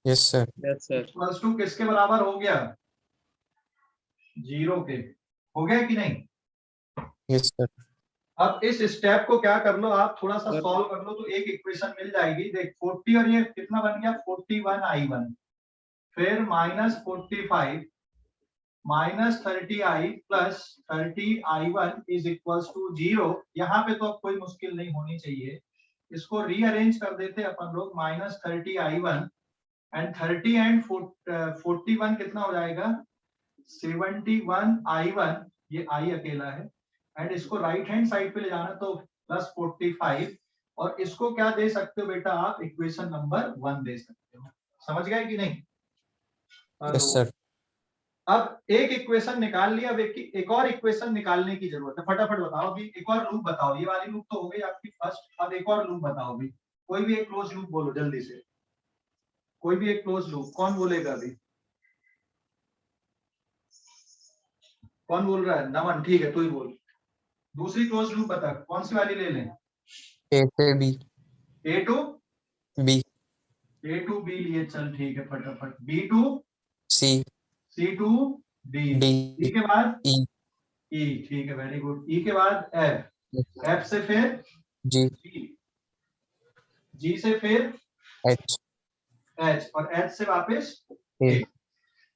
yes sir. Yes sir. Equals to किसके बराबर हो गया? 0 के। हो गया कि नहीं? Yes sir. अब इस स्टेप को क्या कर लो आप, थोड़ा सा सर। सॉल्व कर लो तो एक इक्वेशन मिल जाएगी। देख 40 और ये कितना बन गया 41 I1, फिर -45 -30I plus 30I1 is equals to 0। यहाँ पे तो अब कोई मुश्किल नहीं होनी चाहिए, इसको रीअरेंज कर देते अपन लोग। -30I1 एंड 30 एंड 41 कितना हो जाएगा 71I1, ये I अकेला है, एंड इसको राइट हैंड साइड पे ले जाना तो +45, और इसको क्या दे सकते हो बेटा आप, इक्वेशन नंबर 1 दे सकते हो। समझ गए कि नहीं? Yes sir. अब एक इक्वेशन निकाल लिया, अब एक और इक्वेशन निकालने की जरूरत है। फटाफट बताओ, अभी एक और लूप बताओ। ये वाली लूप तो हो गई आपकी फर्स्ट, अब एक और लूप बताओ भी। कोई भी एक क्लोज लूप बोलो जल्दी से, कोई भी एक क्लोज लूप। कौन बोलेगा अभी? कौन बोल रहा है? नमन, ठीक है तू ही बोल। दूसरी क्लोज लूप बता, कौन सी वाली ले लें? ए से B. A to B. A to B लिए, चल ठीक है फटाफट। B to C. C to D, D. D के बाद ई। ई, ठीक है वेरी गुड। ई के बाद एफ, एफ से फिर जी। जी, जी से फिर एच। एच, और एच से वापस ए। ए।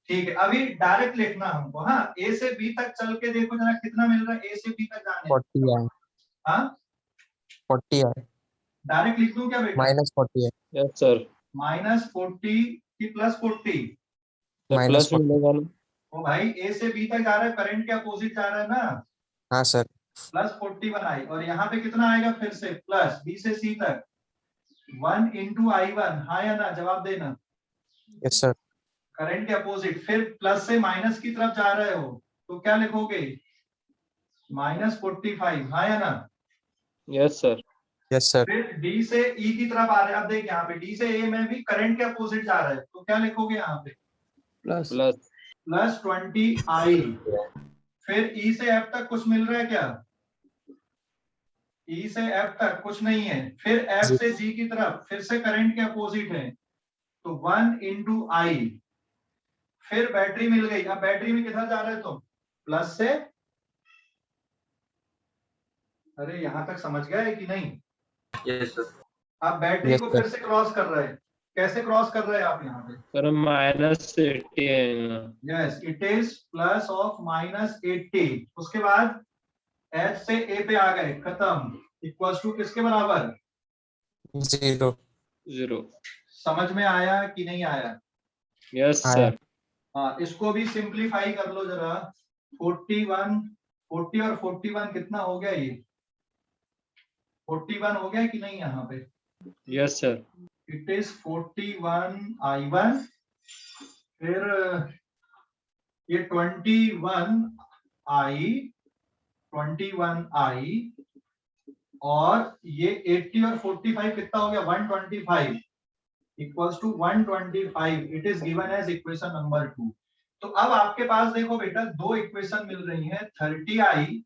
ठीक है, अभी डायरेक्ट लिखना हमको। हाँ, ए से बी तक चल के देखो जरा कितना मिल रहा है ए से बी तक जाने। 40 आई। हाँ 40 आई। डायरेक्ट लिख दूं क्या बेटा? -40 आई। Yes sir. -40 की +40? प्लस -40। मिलेगा ना? ओ भाई, ए से बी तक जा रहा है, करंट के अपोजिट जा रहा है ना। हाँ सर। +41 आई, और यहाँ पे कितना आएगा फिर से प्लस, बी से सी तक 1 × I1। हाँ या ना, जवाब देना। Yes sir. करंट के अपोजिट, फिर प्लस से माइनस की तरफ जा रहे हो तो क्या लिखोगे? -45। हाँ या ना? Yes sir. Yes sir. फिर डी से ई की तरफ आ रहे हैं। अब देख यहाँ पे डी से ए में भी करंट के अपोजिट जा रहा है, तो क्या लिखोगे यहाँ पे? Plus. Plus +20I। फिर ई से एफ तक कुछ मिल रहा है क्या? ई से एफ तक कुछ नहीं है। फिर एफ से जी की तरफ फिर से करंट के अपोजिट है, तो 1 × I। फिर बैटरी मिल गई। अब बैटरी में किधर जा रहे हो तुम? प्लस से, अरे यहां तक समझ गए कि नहीं? Yes sir. अब बैटरी Yes, को sir. फिर से क्रॉस कर रहे हैं। कैसे क्रॉस कर रहे हैं आप यहाँ पे? सर -80 है ना? Yes, it is plus of -80। उसके बाद एच से ए पे आ गए, खत्म। इक्वल्स टू किसके बराबर? 0। 0। समझ में आया कि नहीं आया? यस आया। सर। हाँ, इसको भी सिंप्लीफाई कर लो जरा। 41, 40 और 41 कितना हो गया? ये 41 हो गया कि नहीं यहाँ पे? Yes sir. It is 41 I1, फिर ये 21I, और ये 80 और 45 कितना हो गया? 125 equals to 125। It is given as equation number 2। तो अब आपके पास देखो बेटा, दो इक्वेशन मिल रही है। 30I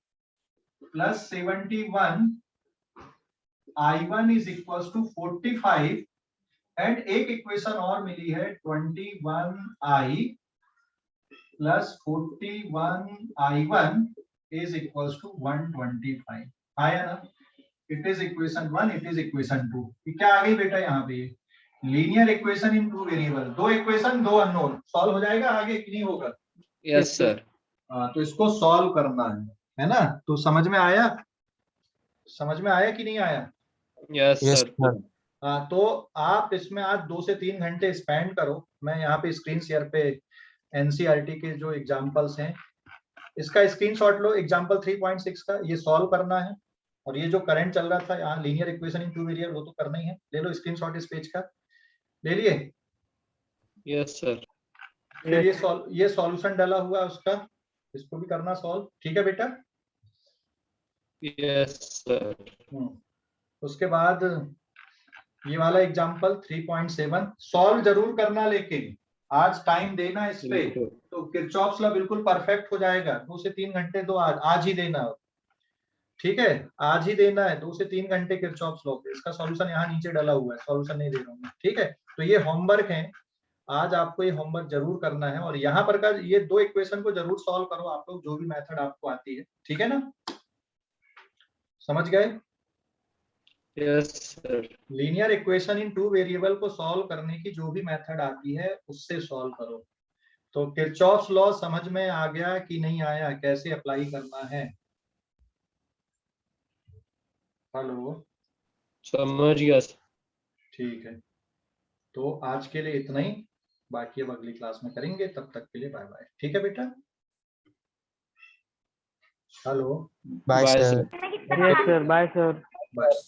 plus 71 I1 is equals to 45, and एक इक्वेशन और मिली है 21I plus 41 I1 is equals to 125। आया ना? It is equation 1, it is equation 2। क्या आ गई बेटा यहाँ पे? Linear equation in 2 variable. दो इक्वेशन, दो अननोन। सॉल्व हो जाएगा आगे कि नहीं होगा? Yes sir. हाँ, तो इसको सॉल्व करना है ना? तो समझ में आया? समझ में आया कि नहीं आया? Yes yes sir. सर। तो आप इसमें आज 2 से 3 घंटे स्पेंड करो। मैं यहाँ पे स्क्रीन शेयर पे एनसीईआरटी के जो एग्जांपल्स हैं, इसका स्क्रीनशॉट लो। एग्जांपल 3.6 का ये सॉल्व करना है, और ये जो करंट चल रहा था यहाँ, लीनियर इक्वेशन इन 2 वेरिएबल, वो तो करना ही है। ले लो स्क्रीनशॉट इस पेज का, ले लिए? Yes sir. फिर ये सॉल्यूशन डाला हुआ है उसका, इसको भी करना सॉल्व। ठीक है बेटा? Yes sir. उसके बाद ये वाला एग्जांपल 3.7 सॉल्व जरूर करना, लेकिन आज टाइम देना इस पे, तो किरचॉफ्स लॉ बिल्कुल परफेक्ट हो जाएगा। 2 से 3 घंटे तो आज ही देना, ठीक है, आज ही देना है 2 से 3 घंटे किरचॉफ्स लॉ। इसका सॉल्यूशन यहाँ नीचे डाला हुआ है, सॉल्यूशन नहीं दे रहा हूँ, ठीक है। तो ये होमवर्क है, आज आपको ये होमवर्क जरूर करना है, और यहाँ पर का ये 2 इक्वेशन को जरूर सॉल्व करो आप लोग, जो भी मेथड आपको आती है, ठीक है ना, समझ गए। Yes sir. Linear equation in 2 variable को सॉल्व करने की जो भी मेथड आती है उससे सॉल्व करो। तो किरचॉफ्स लॉ समझ में आ गया कि नहीं आया, कैसे अप्लाई करना है? हेलो, समझ गया सर। ठीक है, तो आज के लिए इतना ही, बाकी अब अगली क्लास में करेंगे, तब तक के लिए बाय बाय, ठीक है बेटा। Hello, bye bye sir. Sir. Yes sir, bye sir. Bye.